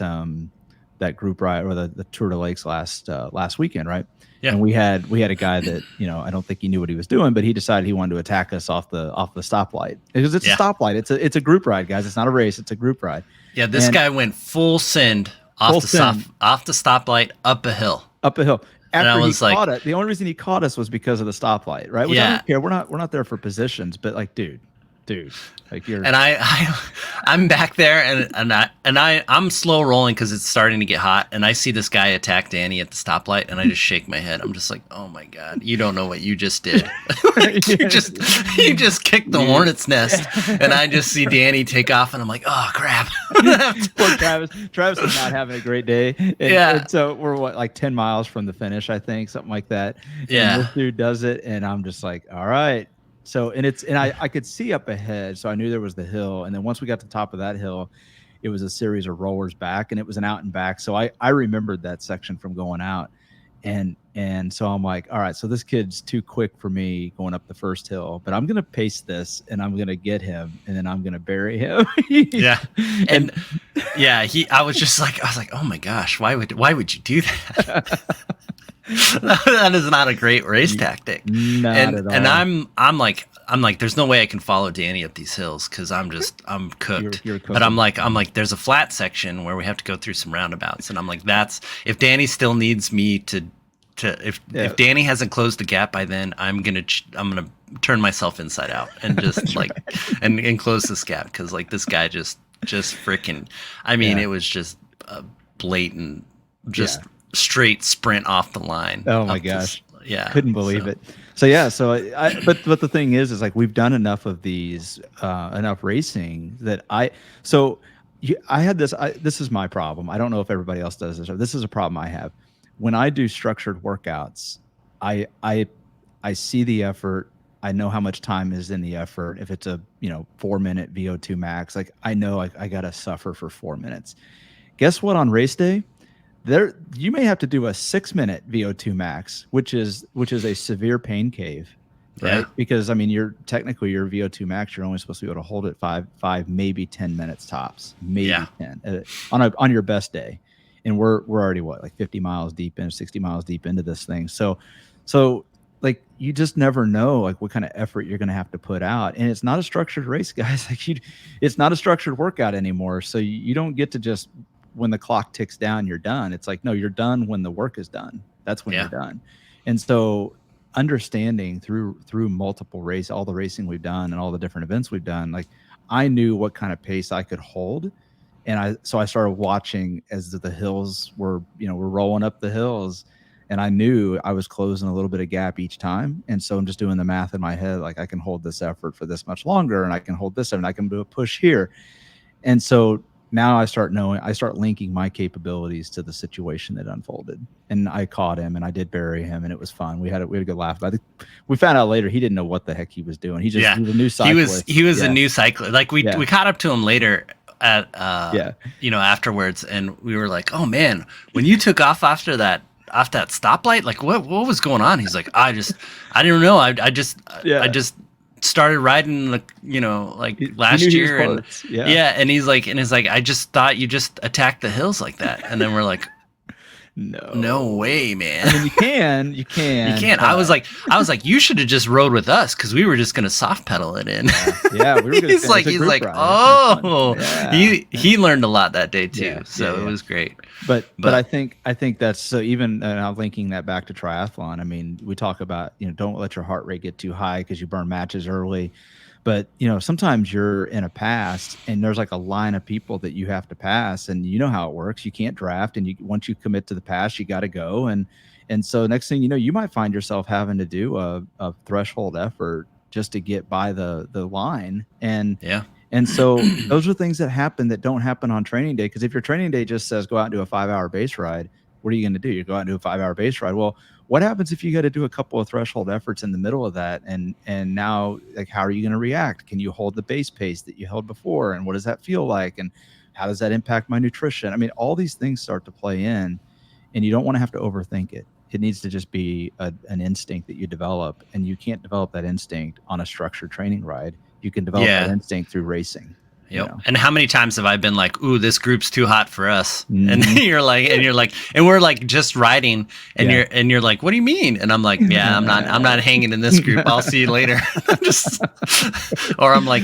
group ride, or the Tour de Lakes last weekend, right? Yeah. And we had a guy that, I don't think he knew what he was doing, but he decided he wanted to attack us off the stoplight, because it's a stoplight. It's a group ride, guys. It's not a race. It's a group ride. Yeah. This guy went full send off the stoplight up a hill. After he caught the only reason he caught us was because of the stoplight, right? Which I don't care. We're not there for positions, but like, dude, dude. Like you're And I'm back there I'm slow rolling because it's starting to get hot, and I see this guy attack Danny at the stoplight, and I just shake my head. I'm just like, oh my god, you don't know what you just did. Like, you just kicked the hornet's nest, and I just see Danny take off, and I'm like, oh crap. Poor Travis. Travis is not having a great day. And so we're like 10 miles from the finish, I think, something like that. Yeah. And this dude does it, and I'm just like, all right. So, and I could see up ahead, so I knew there was the hill. And then once we got to the top of that hill, it was a series of rollers back, and it was an out and back. So I remembered that section from going out. And so I'm like, all right, so this kid's too quick for me going up the first hill, but I'm going to pace this, and I'm going to get him, and then I'm going to bury him. Yeah. And yeah, I was like, oh my gosh, why would you do that? That is not a great race tactic. Not at all. And I'm like, there's no way I can follow Danny up these hills because I'm cooked. You're cooked. But I'm like, there's a flat section where we have to go through some roundabouts, and I'm like, if Danny still needs me to if Danny hasn't closed the gap by then, I'm gonna turn myself inside out and just like and close this gap, because like this guy just freaking. I mean, it was just a blatant, just straight sprint off the line. Oh my gosh. Couldn't believe it. But the thing is like we've done enough of these, enough racing that I had this, this is my problem. I don't know if everybody else does this, or this is a problem I have. When I do structured workouts, I see the effort. I know how much time is in the effort. If it's a 4-minute VO2 max, like I know I got to suffer for 4 minutes. Guess what? On race day, you may have to do a 6-minute VO2 max, which is a severe pain cave, right? Yeah. Because I mean, your VO2 max, you're only supposed to be able to hold it 5, maybe 10 minutes tops, maybe 10 on your best day. And we're already like 50 miles deep in, 60 miles deep into this thing. So like you just never know like what kind of effort you're going to have to put out. And it's not a structured race, guys. Like it's not a structured workout anymore. So you don't get to just, when the clock ticks down, you're done. It's like, no, you're done when the work is done. That's when you're done. And so understanding through multiple all the racing we've done and all the different events we've done, like I knew what kind of pace I could hold. And I started watching as the hills were rolling up the hills, and I knew I was closing a little bit of gap each time. And so I'm just doing the math in my head. Like I can hold this effort for this much longer, and I can hold this, and I can do a push here. And so now I start linking my capabilities to the situation that unfolded, and I caught him, and I did bury him, and it was fun. We had a good laugh about it. We found out later he didn't know what the heck he was doing. He was a new cyclist. He was a new cyclist. Like we caught up to him later at afterwards, and we were like, oh man, when you took off after that stoplight, like what was going on? He's like, I didn't know. I just started riding like last year, and and he's like I just thought you just attacked the hills like that. And then we're like, no way, man. I mean, you can. I was like, you should have just rode with us, because we were just gonna soft pedal it in. Yeah, we were. He's like, oh, he learned a lot that day too. It was great. But I think that's so. Even now, linking that back to triathlon. I mean, we talk about don't let your heart rate get too high because you burn matches early. But sometimes you're in a pass and there's like a line of people that you have to pass, and you know how it works. You can't draft, and once you commit to the pass, you got to go. And so next thing you know, you might find yourself having to do a threshold effort just to get by the line. And so those are things that happen that don't happen on training day. Because if your training day just says go out and do a 5-hour base ride, what are you going to do? You go out and do a 5-hour base ride. Well, what happens if you got to do a couple of threshold efforts in the middle of that? And now, like, how are you going to react? Can you hold the base pace that you held before? And what does that feel like? And how does that impact my nutrition? I mean, all these things start to play in, and you don't want to have to overthink it. It needs to just be an instinct that you develop, and you can't develop that instinct on a structured training ride. You can develop that instinct through racing. Yep. And how many times have I been like, ooh, this group's too hot for us. And you're like, and we're like just riding, and you're like, what do you mean? And I'm like, yeah, I'm not hanging in this group. I'll see you later. I'm like,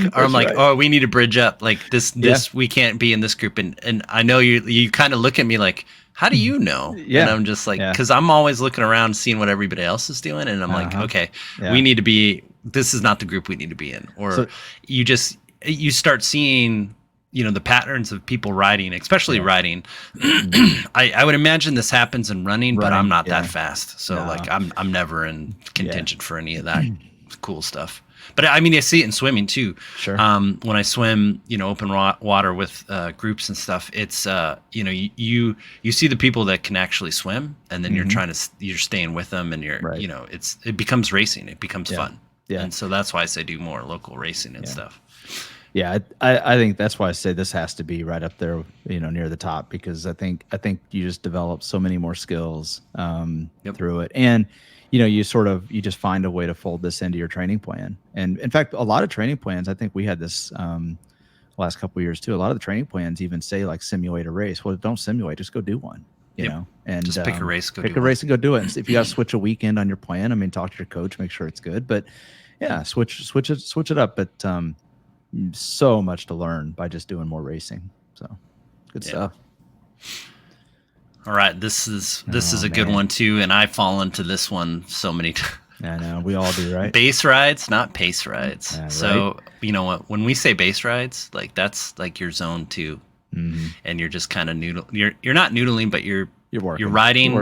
oh, we need to bridge up. Like this, we can't be in this group. And I know you kind of look at me like, how do you know? And I'm just like, because I'm always looking around, seeing what everybody else is doing. And I'm like, okay, we need to be this is not the group we need to be in. Or So you start seeing, the patterns of people riding, especially riding. I would imagine this happens in running, but I'm not that fast. So like I'm never in contention for any of that cool stuff. But I mean, I see it in swimming too. Sure. When I swim, open water with groups and stuff, it's you see the people that can actually swim, and then you're staying with them, and it becomes racing. It becomes fun. Yeah. And so that's why I say do more local racing and stuff. Yeah, I think that's why I say this has to be right up there, near the top, because I think you just develop so many more skills through it, and you just find a way to fold this into your training plan. And in fact, a lot of training plans, I think we had this last couple of years too. A lot of the training plans even say like simulate a race. Well, don't simulate, just go do one. You know, and just pick a race, race and go do it. And if you got to switch a weekend on your plan, I mean, talk to your coach, make sure it's good. But yeah, switch it up. But so much to learn by just doing more racing. So good stuff. All right, this is a good one too, and I fall into this one so many times. I know, we all do, right? Base rides, not pace rides. Yeah, so you know what? When we say base rides, like that's like your zone 2, and you're just kind of noodle. You're not noodling, but you're working. You're riding,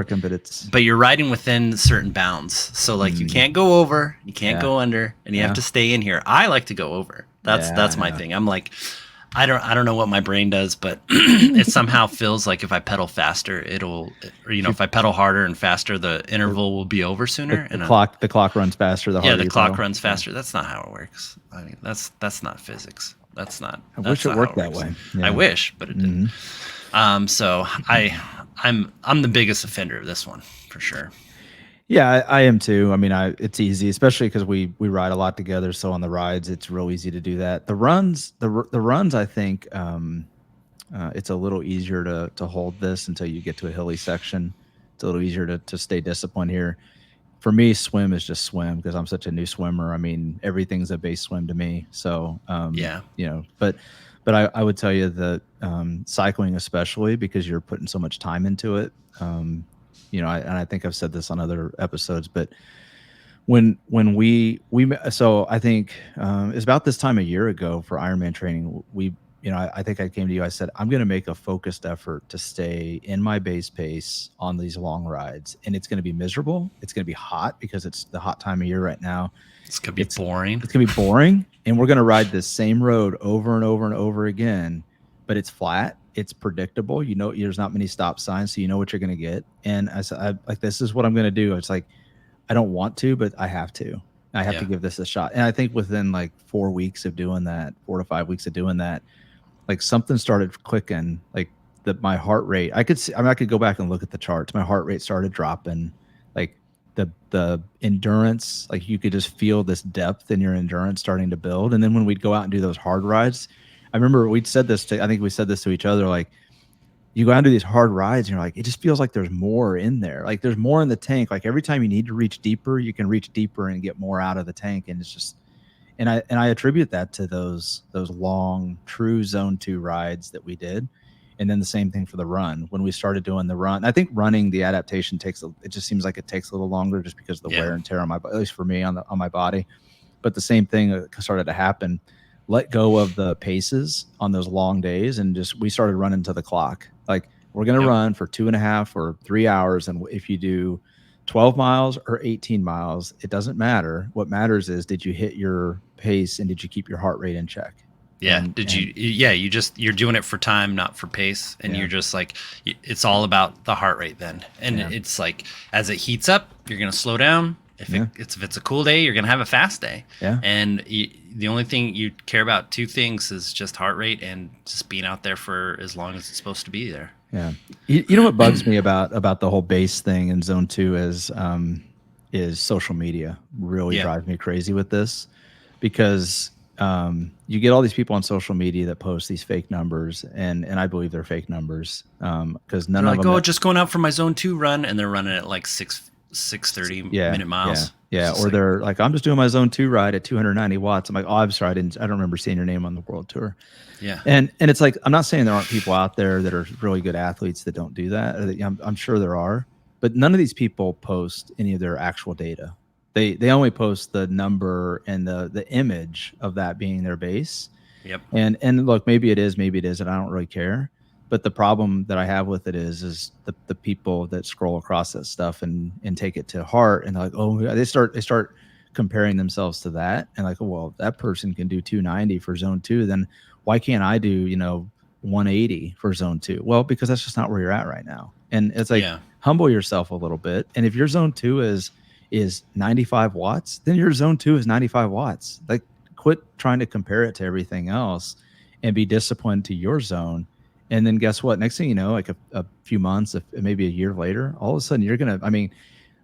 but you're riding within certain bounds. So like you can't go over, you can't go under, and you have to stay in here. I like to go over. That's my thing. I'm like, I don't know what my brain does, but it somehow feels like if I pedal faster, if I pedal harder and faster, the interval will be over sooner. The clock runs faster. The harder the clock runs faster. That's not how it works. I mean, that's not physics. That's not. I wish it worked that way. Yeah. I wish, but it didn't. So I'm the biggest offender of this one for sure. Yeah, I am too. I mean, it's easy, especially because we ride a lot together. So on the rides, it's real easy to do that. The runs, I think it's a little easier to hold this until you get to a hilly section. It's a little easier to stay disciplined here. For me, swim is just swim because I'm such a new swimmer. I mean, everything's a base swim to me. So but I would tell you that cycling, especially because you're putting so much time into it. And I think I've said this on other episodes, but when we so I think it's about this time a year ago for Ironman training, I think I came to you, I said, I'm going to make a focused effort to stay in my base pace on these long rides. And it's going to be miserable. It's going to be hot because it's the hot time of year right now. It's going to be boring. It's going to be boring. And we're going to ride this same road over and over and over again, but it's flat. It's predictable. There's not many stop signs, so you know what you're going to get. And I said, this is what I'm going to do. It's like, I don't want to, but I have to. I have to give this a shot. And I think within like 4 weeks of doing that, 4 to 5 weeks of doing that, like something started clicking. Like my heart rate, I could go back and look at the charts. My heart rate started dropping. Like the endurance, like you could just feel this depth in your endurance starting to build. And then when we'd go out and do those hard rides, I remember I think we said this to each other, like you go out and do these hard rides and you're like, it just feels like there's more in there. Like there's more in the tank. Like every time you need to reach deeper, you can reach deeper and get more out of the tank. And it's just, and I attribute that to those long, true zone 2 rides that we did. And then the same thing for the run. When we started doing the run, I think running, the adaptation it just seems like it takes a little longer just because of the wear and tear on at least for me on my body. But the same thing started to happen. Let go of the paces on those long days and we started running to the clock. Like we're going to run for 2.5 or 3 hours. And if you do 12 miles or 18 miles, it doesn't matter. What matters is, did you hit your pace and did you keep your heart rate in check? Yeah. You're doing it for time, not for pace. And you're just like, it's all about the heart rate then. And it's like, as it heats up, you're going to slow down. If it's a cool day, you're going to have a fast day. Yeah. And the only thing you care about, 2 things, is just heart rate and just being out there for as long as it's supposed to be there. Yeah. You know what bugs me about the whole base thing in zone 2 is social media really drives me crazy with this, because you get all these people on social media that post these fake numbers, and I believe they're fake numbers because none of them just going out for my zone 2 run, and they're running at like 6:30 minute miles. Yeah. Or they're like, I'm just doing my zone 2 ride at 290 watts. I'm like, oh, I'm sorry, I don't remember seeing your name on the world tour. Yeah. And it's like, I'm not saying there aren't people out there that are really good athletes that don't do that. I'm sure there are, but none of these people post any of their actual data. they only post the number and the image of that being their base. Yep. And look, maybe it is, maybe it isn't. I don't really care. But the problem that I have with it is the people that scroll across that stuff and take it to heart, and they're like, oh, they start comparing themselves to that, and like, oh, well, that person can do 290 for zone 2, then why can't I do 180 for zone 2? Well, because that's just not where you're at right now. And it's like, humble yourself a little bit. And if your zone 2 is 95 watts, then your zone 2 is 95 watts. Like, quit trying to compare it to everything else and be disciplined to your zone. And then guess what? Next thing you know, like a few months, if maybe a year later, all of a sudden you're going to, I mean,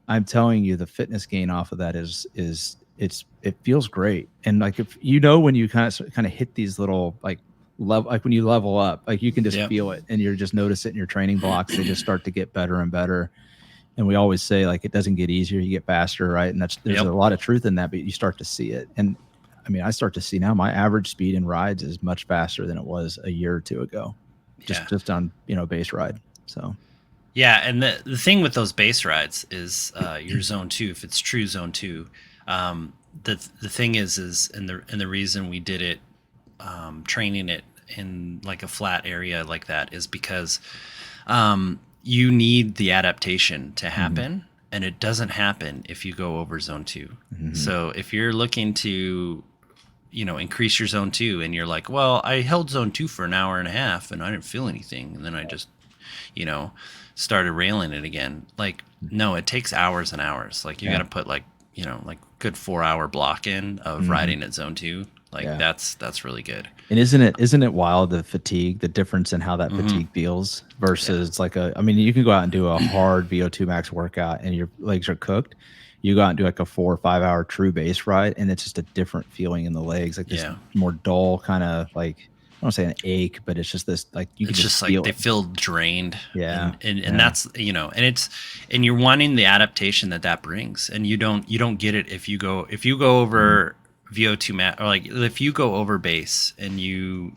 I'm telling you, the fitness gain off of that it feels great. And like, if when you kind of hit these little like when you level up, like you can just feel it, and you're just notice it in your training blocks. They just start to get better and better. And we always say, like, it doesn't get easier, you get faster, right? And there's a lot of truth in that, but you start to see it. And I mean, I start to see now my average speed in rides is much faster than it was a year or two ago. Just on base ride. So yeah, and the thing with those base rides is your zone 2, if it's true zone 2, the thing is and the reason we did it, training it in like a flat area like that, is because you need the adaptation to happen, and it doesn't happen if you go over zone 2. So if you're looking to increase your zone 2, and you're like, well, I held zone 2 for an hour and a half and I didn't feel anything, and then I just started railing it again. Like, no, it takes hours and hours. Like, you got to put like good 4-hour block in of riding at zone 2. Like, that's really good. And isn't it wild, the fatigue, the difference in how that fatigue feels versus I mean, you can go out and do a hard VO2 max workout and your legs are cooked. You go out and do like a 4 or 5 hour true base ride, and it's just a different feeling in the legs, like this more dull kind of, like, I don't say an ache, but it's just this, like, you can just feel like they feel drained. Yeah. And that's, and you're wanting the adaptation that brings, and you don't get it if you go over VO2 max, or like if you go over base and you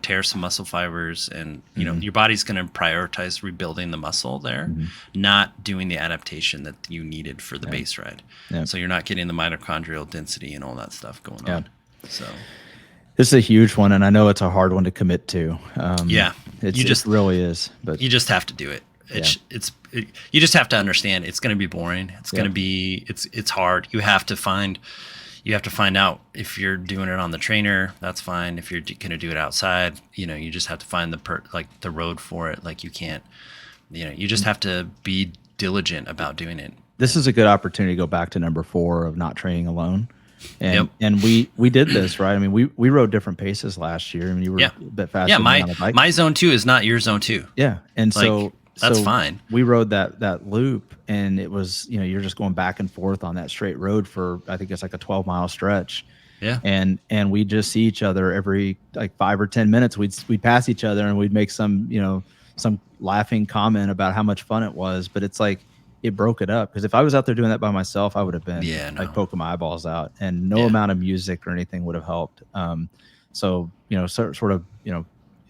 tear some muscle fibers, and your body's going to prioritize rebuilding the muscle there, not doing the adaptation that you needed for the base ride. So you're not getting the mitochondrial density and all that stuff going on. So this is a huge one, and I know it's a hard one to commit to. It really is, but you just have to do it. You just have to understand it's going to be boring. It's going to be it's hard. You have to find out if you're doing it on the trainer, that's fine. If you're going to do it outside, you just have to find the road for it. Like, you can't, you just have to be diligent about doing it. This is a good opportunity to go back to number 4 of not training alone. And we did this, right? I mean, we rode different paces last year. I mean, you were a bit faster. Yeah, my zone 2 is not your zone 2. Yeah, and so that's fine. We rode that loop, and it was, you're just going back and forth on that straight road for, I think it's like a 12-mile stretch. Yeah. And we just see each other every like 5 or 10 minutes. We'd pass each other, and we'd make some laughing comment about how much fun it was. But it's like, it broke it up, because if I was out there doing that by myself, I would have been like poking my eyeballs out, and no amount of music or anything would have helped. So sort of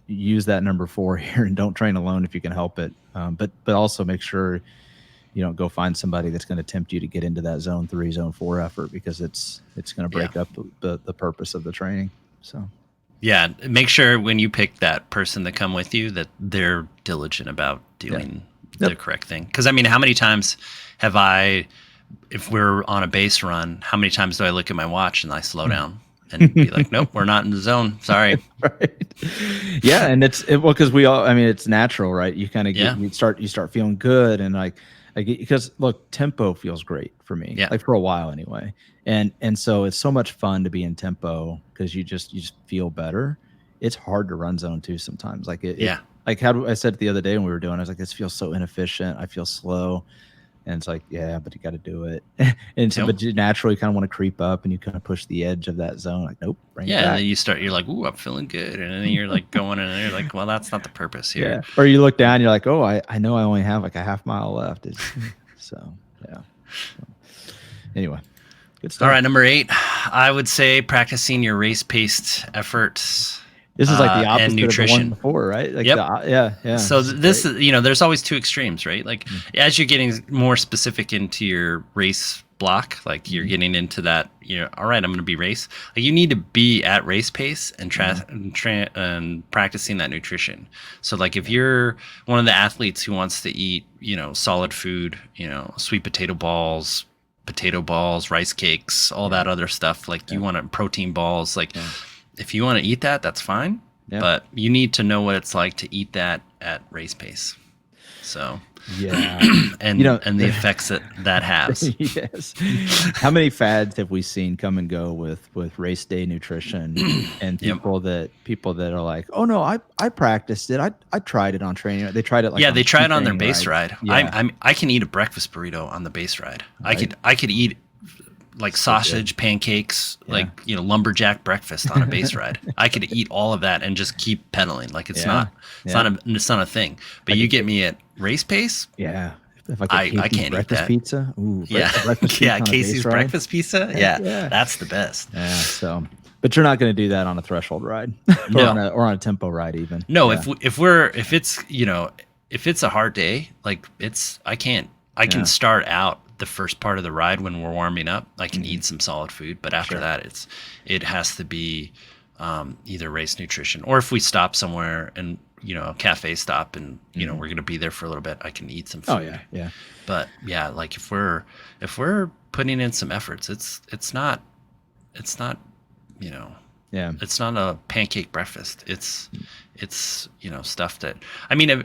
use that number 4 here, and don't train alone if you can help it. But also make sure you don't go find somebody that's going to tempt you to get into that zone 3, zone 4 effort, because it's going to break up the purpose of the training. So make sure when you pick that person to come with you that they're diligent about doing the correct thing. Because I mean, how many times have if we're on a base run, how many times do I look at my watch and I slow down and be like, nope, we're not in the zone. Sorry. Right. Yeah. And because it's natural, right? You kind of you start feeling good, and because look, tempo feels great for me, like for a while anyway. And so it's so much fun to be in tempo, because you just feel better. It's hard to run zone 2 sometimes. Like like how I said the other day when we were doing, I was like, this feels so inefficient. I feel slow. And it's like, but you got to do it. And so, but you naturally kind of want to creep up, and you kind of push the edge of that zone. Like, nope, bring it back. And then you're like, ooh, I'm feeling good. And then you're like going, and you're like, well, that's not the purpose here. Yeah. Or you look down, you're like, oh, I know I only have like a half mile left. So anyway, good stuff. All right, number 8, I would say practicing your race-paced efforts. This is like the opposite and nutrition. Of the one before, right? Like So this is, there's always 2 extremes, right? Like as you're getting more specific into your race block, like you're getting into that, all right, I'm going to be race. Like you need to be at race pace and and practicing that nutrition. So like if you're one of the athletes who wants to eat, solid food, sweet potato balls, rice cakes, all that other stuff, like you want to protein balls, like if you want to eat that, that's fine. But you need to know what it's like to eat that at race pace. So and the effects that has. Yes. How many fads have we seen come and go with race day nutrition and people that are like, oh no, I practiced it. I tried it on training. They tried it like they try it on their base rides. ride. I can eat a breakfast burrito on the base ride. Right. I could eat like sausage, pancakes, like lumberjack breakfast on a base ride. I could eat all of that and just keep pedaling. Like it's not a thing. But you get me at race pace. Yeah. If I can't eat that. Pizza. Ooh, Casey's breakfast pizza. Yeah, that's the best. Yeah. So, but you're not going to do that on a threshold ride, or on a tempo ride even. No, if it's a hard day, like I can start out the first part of the ride when we're warming up. I can eat some solid food, but after that, it has to be either race nutrition, or if we stop somewhere and a cafe stop and we're going to be there for a little bit, I can eat some food. Yeah. But like if we're putting in some efforts, it's not it's not a pancake breakfast. It's stuff that, I mean,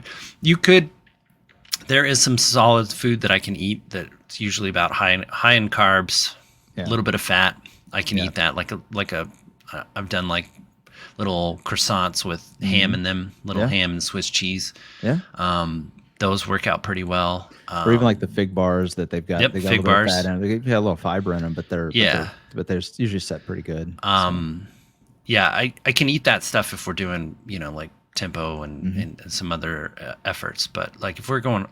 there is some solid food that I can eat that's usually about high in carbs, a little bit of fat. I can eat that I've done like little croissants with ham in them, ham and Swiss cheese. Yeah. Those work out pretty well. Or even like the fig bars that they've got. They got fig bars. Fat in them. They got a little fiber in them, but they're usually set pretty good. I can eat that stuff if we're doing like tempo and some other efforts. But like if we're going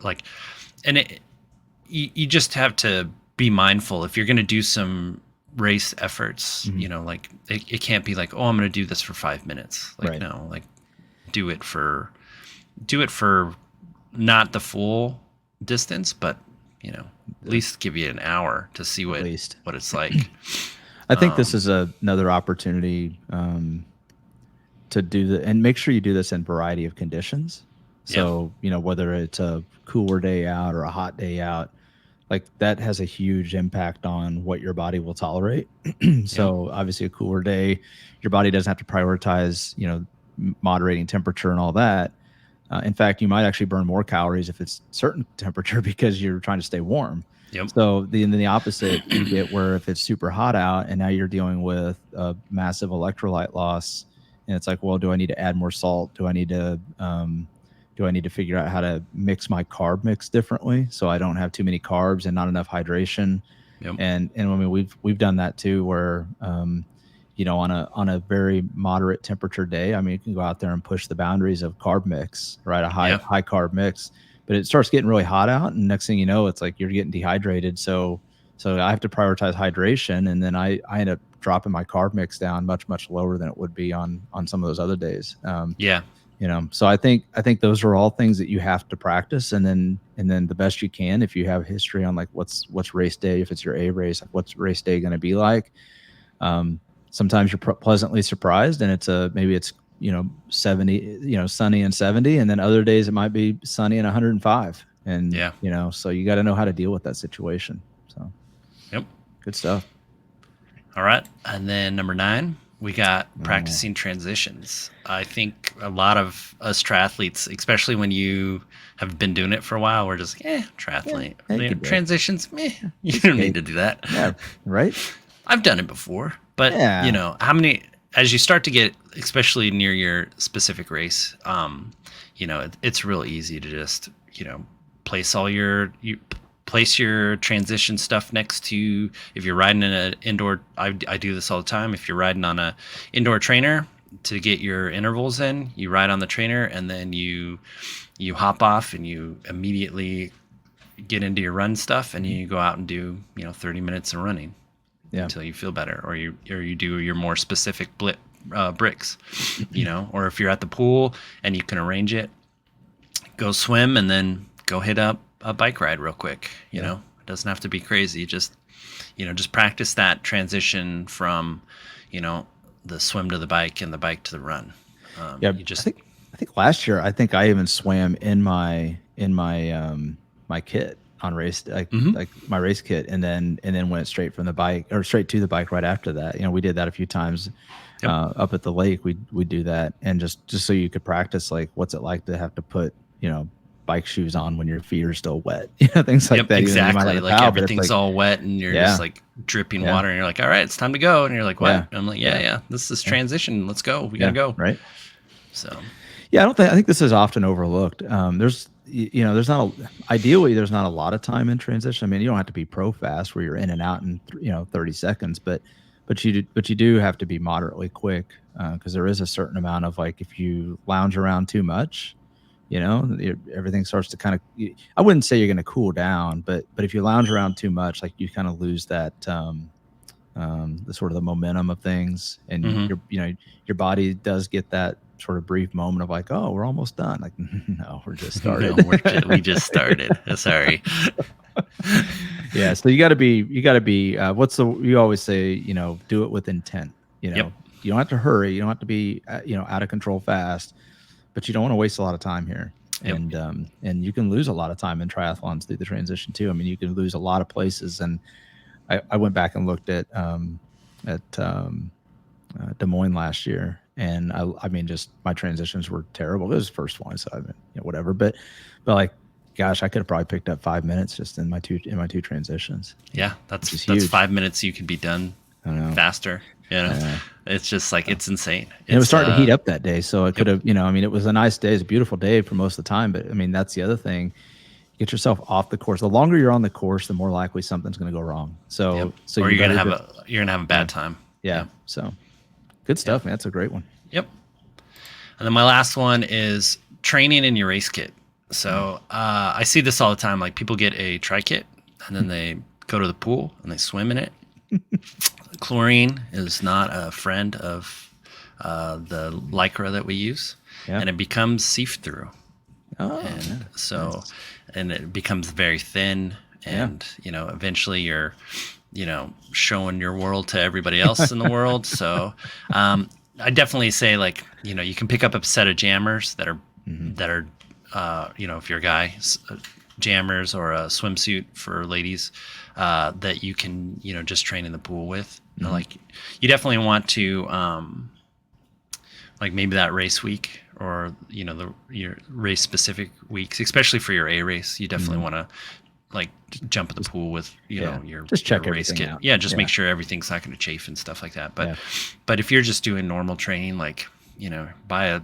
you just have to be mindful if you're going to do some race efforts. Like it can't be like, oh, I'm going to do this for 5 minutes. Like no, like do it for not the full distance, but at least give you an hour to see what it's like. I think this is another opportunity to do and make sure you do this in a variety of conditions. So, whether it's a cooler day out or a hot day out, like that has a huge impact on what your body will tolerate. So obviously a cooler day, your body doesn't have to prioritize, moderating temperature and all that. In fact, you might actually burn more calories if it's certain temperature because you're trying to stay warm. So then the opposite you get where if it's super hot out and now you're dealing with a massive electrolyte loss, and it's like, well, do I need to add more salt? Do I need to figure out how to mix my carb mix differently so I don't have too many carbs and not enough hydration? And I mean we've done that too, where on a very moderate temperature day, I mean, you can go out there and push the boundaries of carb mix, right? A high carb mix, but it starts getting really hot out, and next thing you know, it's like you're getting dehydrated. So I have to prioritize hydration, and then I end up dropping my carb mix down much lower than it would be on some of those other days. So I think those are all things that you have to practice, and then the best you can, if you have history on like what's race day, if it's your A race, like what's race day going to be like. Sometimes you're pleasantly surprised, and maybe it's 70, sunny and 70, and then other days it might be sunny and 105, and so you got to know how to deal with that situation. So good stuff. All right, and then number 9, we got practicing transitions. I think a lot of us triathletes, especially when you have been doing it for a while, we're just triathlete. Transitions, you don't need to do that. Yeah, right. I've done it before, but how many, as you start to get, especially near your specific race, it's real easy to just, place your transition stuff next to, if you're riding in an indoor, I do this all the time. If you're riding on a indoor trainer to get your intervals in, you ride on the trainer and then you hop off and you immediately get into your run stuff and you go out and do, 30 minutes of running. Until you feel better, or you do your more specific bricks, or if you're at the pool and you can arrange it, go swim and then go hit up a bike ride real quick, It doesn't have to be crazy. Just practice that transition from, the swim to the bike and the bike to the run. Yeah, You just I think last year I even swam in my kit on race, Mhm. like my race kit, and then went straight from the bike or straight to the bike right after that. We did that a few times Yep. up at the lake. We do that, and just so you could practice, like, what's it like to have to put bike shoes on when your feet are still wet, things like Yep, that. Even though you might have exactly. a Like towel, but it's everything's like, all wet and you're just yeah, like dripping yeah, water and you're like, all right, it's time to go. And you're like, what? yeah, And I'm like, yeah, yeah, yeah, this is yeah, transition. Let's go. We got to yeah, go. right. So, Yeah, I think this is often overlooked. There's not ideally there's not a lot of time in transition. I mean, you don't have to be pro fast where you're in and out in 30 seconds, but you do have to be moderately quick, because there is a certain amount of, like, if you lounge around too much, everything starts to kind of. I wouldn't say you're going to cool down, but if you lounge around too much, like, you kind of lose that. The sort of the momentum of things, and mhm. your body does get that sort of brief moment of, like, oh, we're almost done, like, no, we're just No, started. we just started. Sorry. Yeah, so you got to be what's the you always say, do it with intent. Yep. You don't have to hurry, you don't have to be out of control fast, but you don't want to waste a lot of time here. Yep. And you can lose a lot of time in triathlons through the transition too. I mean, you can lose a lot of places. And I went back and looked at Des Moines last year, and I mean, just my transitions were terrible. It was the first one, so I mean, whatever. But like, gosh, I could have probably picked up 5 minutes just in my two transitions. Yeah, Which is that's huge. 5 minutes you could be done I know. faster. I know. It's just like it's insane. And it was starting to heat up that day, so it Yep. could have, I mean, it was a nice day, it's a beautiful day for most of the time. But I mean, that's the other thing. Get yourself off the course. The longer you're on the course, the more likely something's going to go wrong. So, Yep. so Or you you're gonna better have a bad time. yeah. Yep. So good stuff, man. That's a great one. Yep. And then my last one is training in your race kit. So I see this all the time. Like people get a tri kit and then they go to the pool and they swim in it. Chlorine is not a friend of the lycra that we use, Yeah. and it becomes see-through. Oh, And yeah. so, Nice. and it becomes very thin, and eventually you're, showing your world to everybody else in the world. So, I definitely say, like, you can pick up a set of jammers that are Mhm. if you're a guy, jammers or a swimsuit for ladies, that you can just train in the pool with. Mhm. Like, you definitely want to like maybe that race week, or your race specific weeks, especially for your A race, you definitely Mhm. want to like jump in the pool with Yeah. your Just check your race everything kit. out. Yeah, just Yeah. make sure everything's not going to chafe and stuff like that. But Yeah. but if you're just doing normal training, like buy a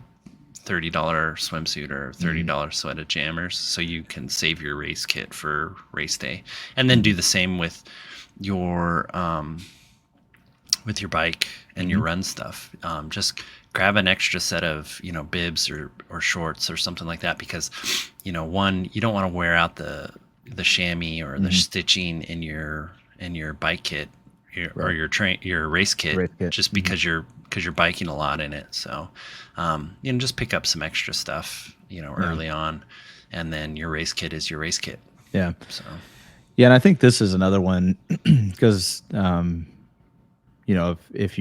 $30 swimsuit or $30 set of jammers, so you can save your race kit for race day, and then do the same with your bike and your Mhm. run stuff. Just grab an extra set of bibs or shorts or something like that, because one, you don't want to wear out the chamois or the Mhm. stitching in your bike kit, or Right. your race kit, Race kit. just Mhm. because you're biking a lot in it. So just pick up some extra stuff early on, and then your race kit is your race kit. Yeah. So Yeah, and I think this is another one because if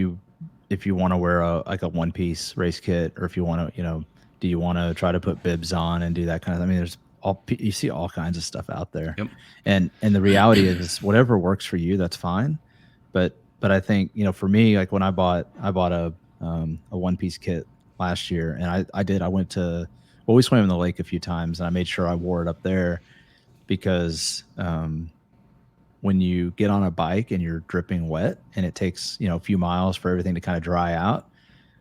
you want to wear a one piece race kit, or if you want to, do you want to try to put bibs on and do that kind of? I mean, you see all kinds of stuff out there, yep. and the reality is whatever works for you, that's fine. But I think for me, like when I bought a one piece kit last year, and I went to, well, we swam in the lake a few times, and I made sure I wore it up there because when you get on a bike and you're dripping wet and it takes a few miles for everything to kind of dry out,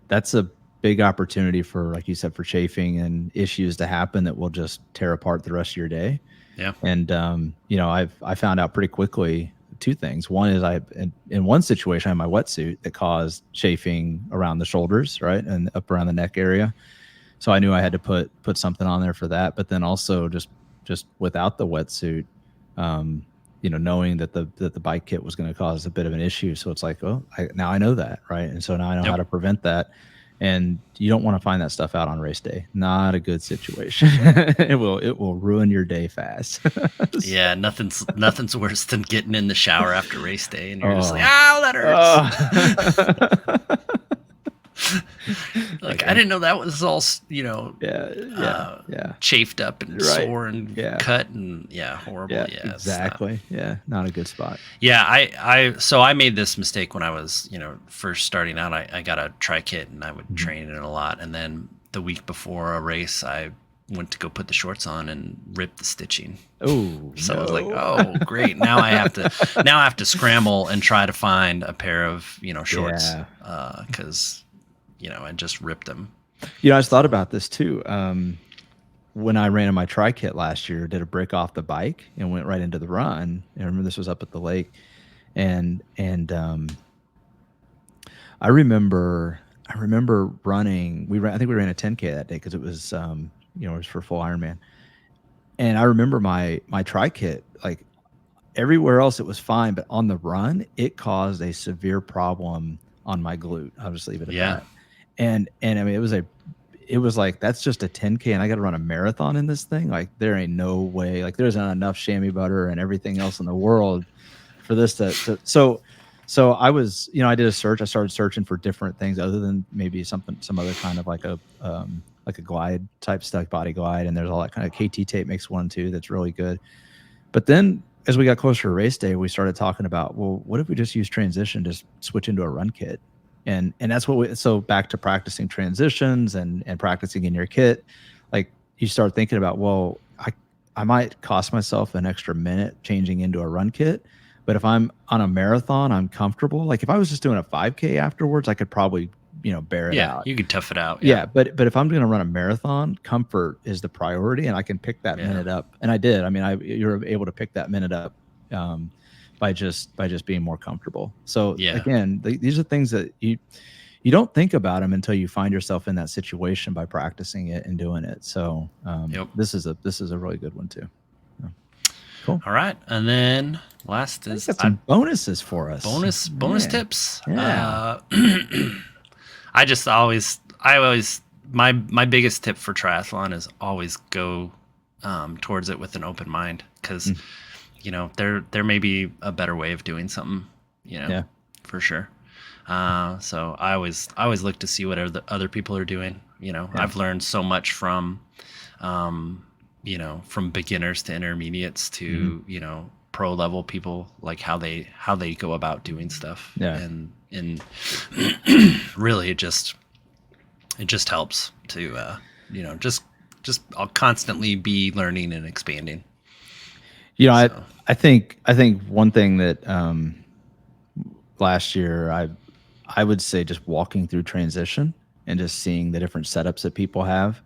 that's a big opportunity for, like you said, for chafing and issues to happen that will just tear apart the rest of your day. Yeah. And I found out pretty quickly two things. One is in one situation I had my wetsuit that caused chafing around the shoulders, right, and up around the neck area. So I knew I had to put something on there for that. But then also just without the wetsuit, knowing that the bike kit was going to cause a bit of an issue. So it's like, oh, now I know that, right? And so now I know how Yep. to prevent that. and you don't want to find that stuff out on race day. Not a good situation. It will ruin your day fast. Yeah, nothing's worse than getting in the shower after race day and you're just like, "Ow, that hurts." Like, I didn't know that was all, chafed up and sore and cut and horrible. Yeah, exactly. Not a good spot. Yeah, I made this mistake when I was, first starting out. I got a tri kit and I would train in it a lot. And then the week before a race, I went to go put the shorts on and rip the stitching. Oh, so I was like, oh, great. Now I have to scramble and try to find a pair of, shorts. Cause I just ripped them. I just thought about this too. When I ran in my tri kit last year, did a brick off the bike and went right into the run. And I remember this was up at the lake, and I remember running. I think we ran a 10K that day because it was it was for full Ironman. And I remember my tri kit, like everywhere else it was fine, but on the run it caused a severe problem on my glute. I'll just leave it at that. And I mean, it was like, that's just a 10K and I got to run a marathon in this thing. Like there ain't no way, like there's not enough chamois butter and everything else in the world for this so I was, I did a search. I started searching for different things other than maybe some other kind of like a glide type stuff, body glide. And there's all that kind of KT tape makes one too. That's really good. But then as we got closer to race day, we started talking about, well, what if we just use transition, just switch into a run kit? And that's what so back to practicing transitions and practicing in your kit, like you start thinking about, well, I might cost myself an extra minute changing into a run kit, but if I'm on a marathon, I'm comfortable. Like if I was just doing a 5K afterwards, I could probably, bear it out. You could tough it out. Yeah. But if I'm going to run a marathon, comfort is the priority and I can pick that minute up. And I did. I mean, you're able to pick that minute up by just being more comfortable. So again, these are things that you don't think about them until you find yourself in that situation by practicing it and doing it. So this is a really good one too. Cool. All right. And then last is got some bonuses for us. Bonus tips. Yeah. My biggest tip for triathlon is always go towards it with an open mind, because there may be a better way of doing something, for sure. So I always look to see what other people are doing. I've learned so much from from beginners to intermediates to, pro level people, like how they go about doing stuff. And really it just helps to, just I'll constantly be learning and expanding. I think one thing that last year I would say just walking through transition and just seeing the different setups that people have,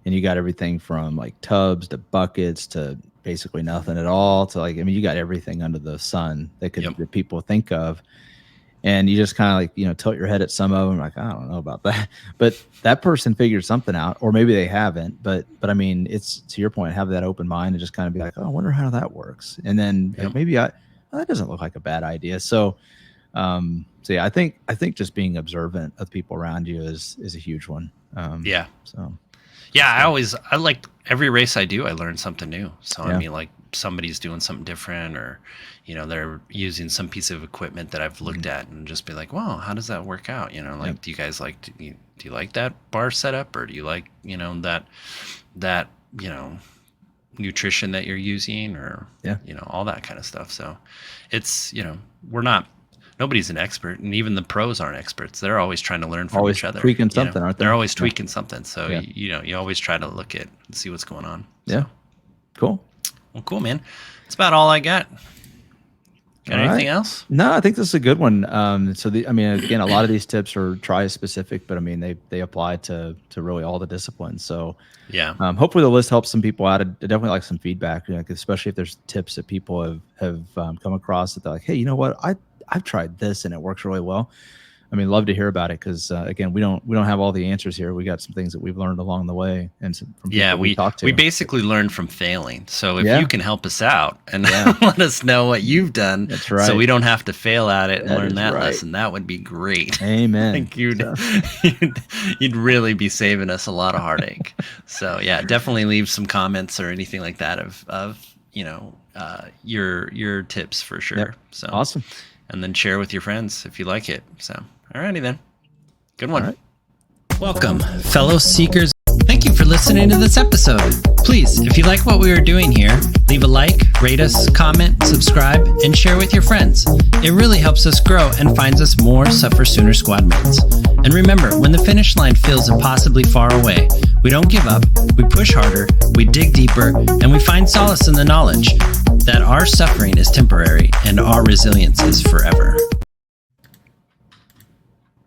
and you got everything from like tubs to buckets to basically nothing at all to like, I mean, you got everything under the sun that that people think of, and you just kind of like tilt your head at some of them like, I don't know about that, but that person figured something out, or maybe they haven't, but I mean, it's to your point, have that open mind and just kind of be like, oh, I wonder how that works, and then maybe that doesn't look like a bad idea. So yeah, I think just being observant of people around you is a huge one. I like every race I do, I learn something new. So I mean, like somebody's doing something different, or they're using some piece of equipment that I've looked at, and just be like, wow, how does that work out? Like, do you guys like do you like that bar setup, or do you like that nutrition that you're using, or all that kind of stuff. So it's nobody's an expert, and even the pros aren't experts. They're always trying to learn from each other. Tweaking something, aren't they? They're always tweaking something. So you always try to look at and see what's going on. Yeah. Cool. Well, cool, man. That's about all I got. Got anything else? No, I think this is a good one. Again, a lot of these tips are tri-specific, but I mean, they apply to really all the disciplines. So hopefully the list helps some people out. I definitely like some feedback, especially if there's tips that people have come across that they're like, hey, you know what? I've tried this and it works really well. I mean, love to hear about it because again, we don't have all the answers here. We got some things that we've learned along the way, and from people we talked to. We basically learned from failing. So if you can help us out and let us know what you've done, that's right. So we don't have to fail at it and learn that lesson, that would be great. Amen. I think you'd really be saving us a lot of heartache. So yeah, definitely leave some comments or anything like that of your tips for sure. Yep. So awesome. And then share with your friends if you like it. So, alrighty then. Good one. All right. Welcome, fellow seekers. Thank you for listening to this episode. Please, if you like what we are doing here, leave a like, rate us, comment, subscribe, and share with your friends. It really helps us grow and finds us more SufferSooner squad mates. And remember, when the finish line feels impossibly far away, we don't give up, we push harder, we dig deeper, and we find solace in the knowledge that our suffering is temporary and our resilience is forever.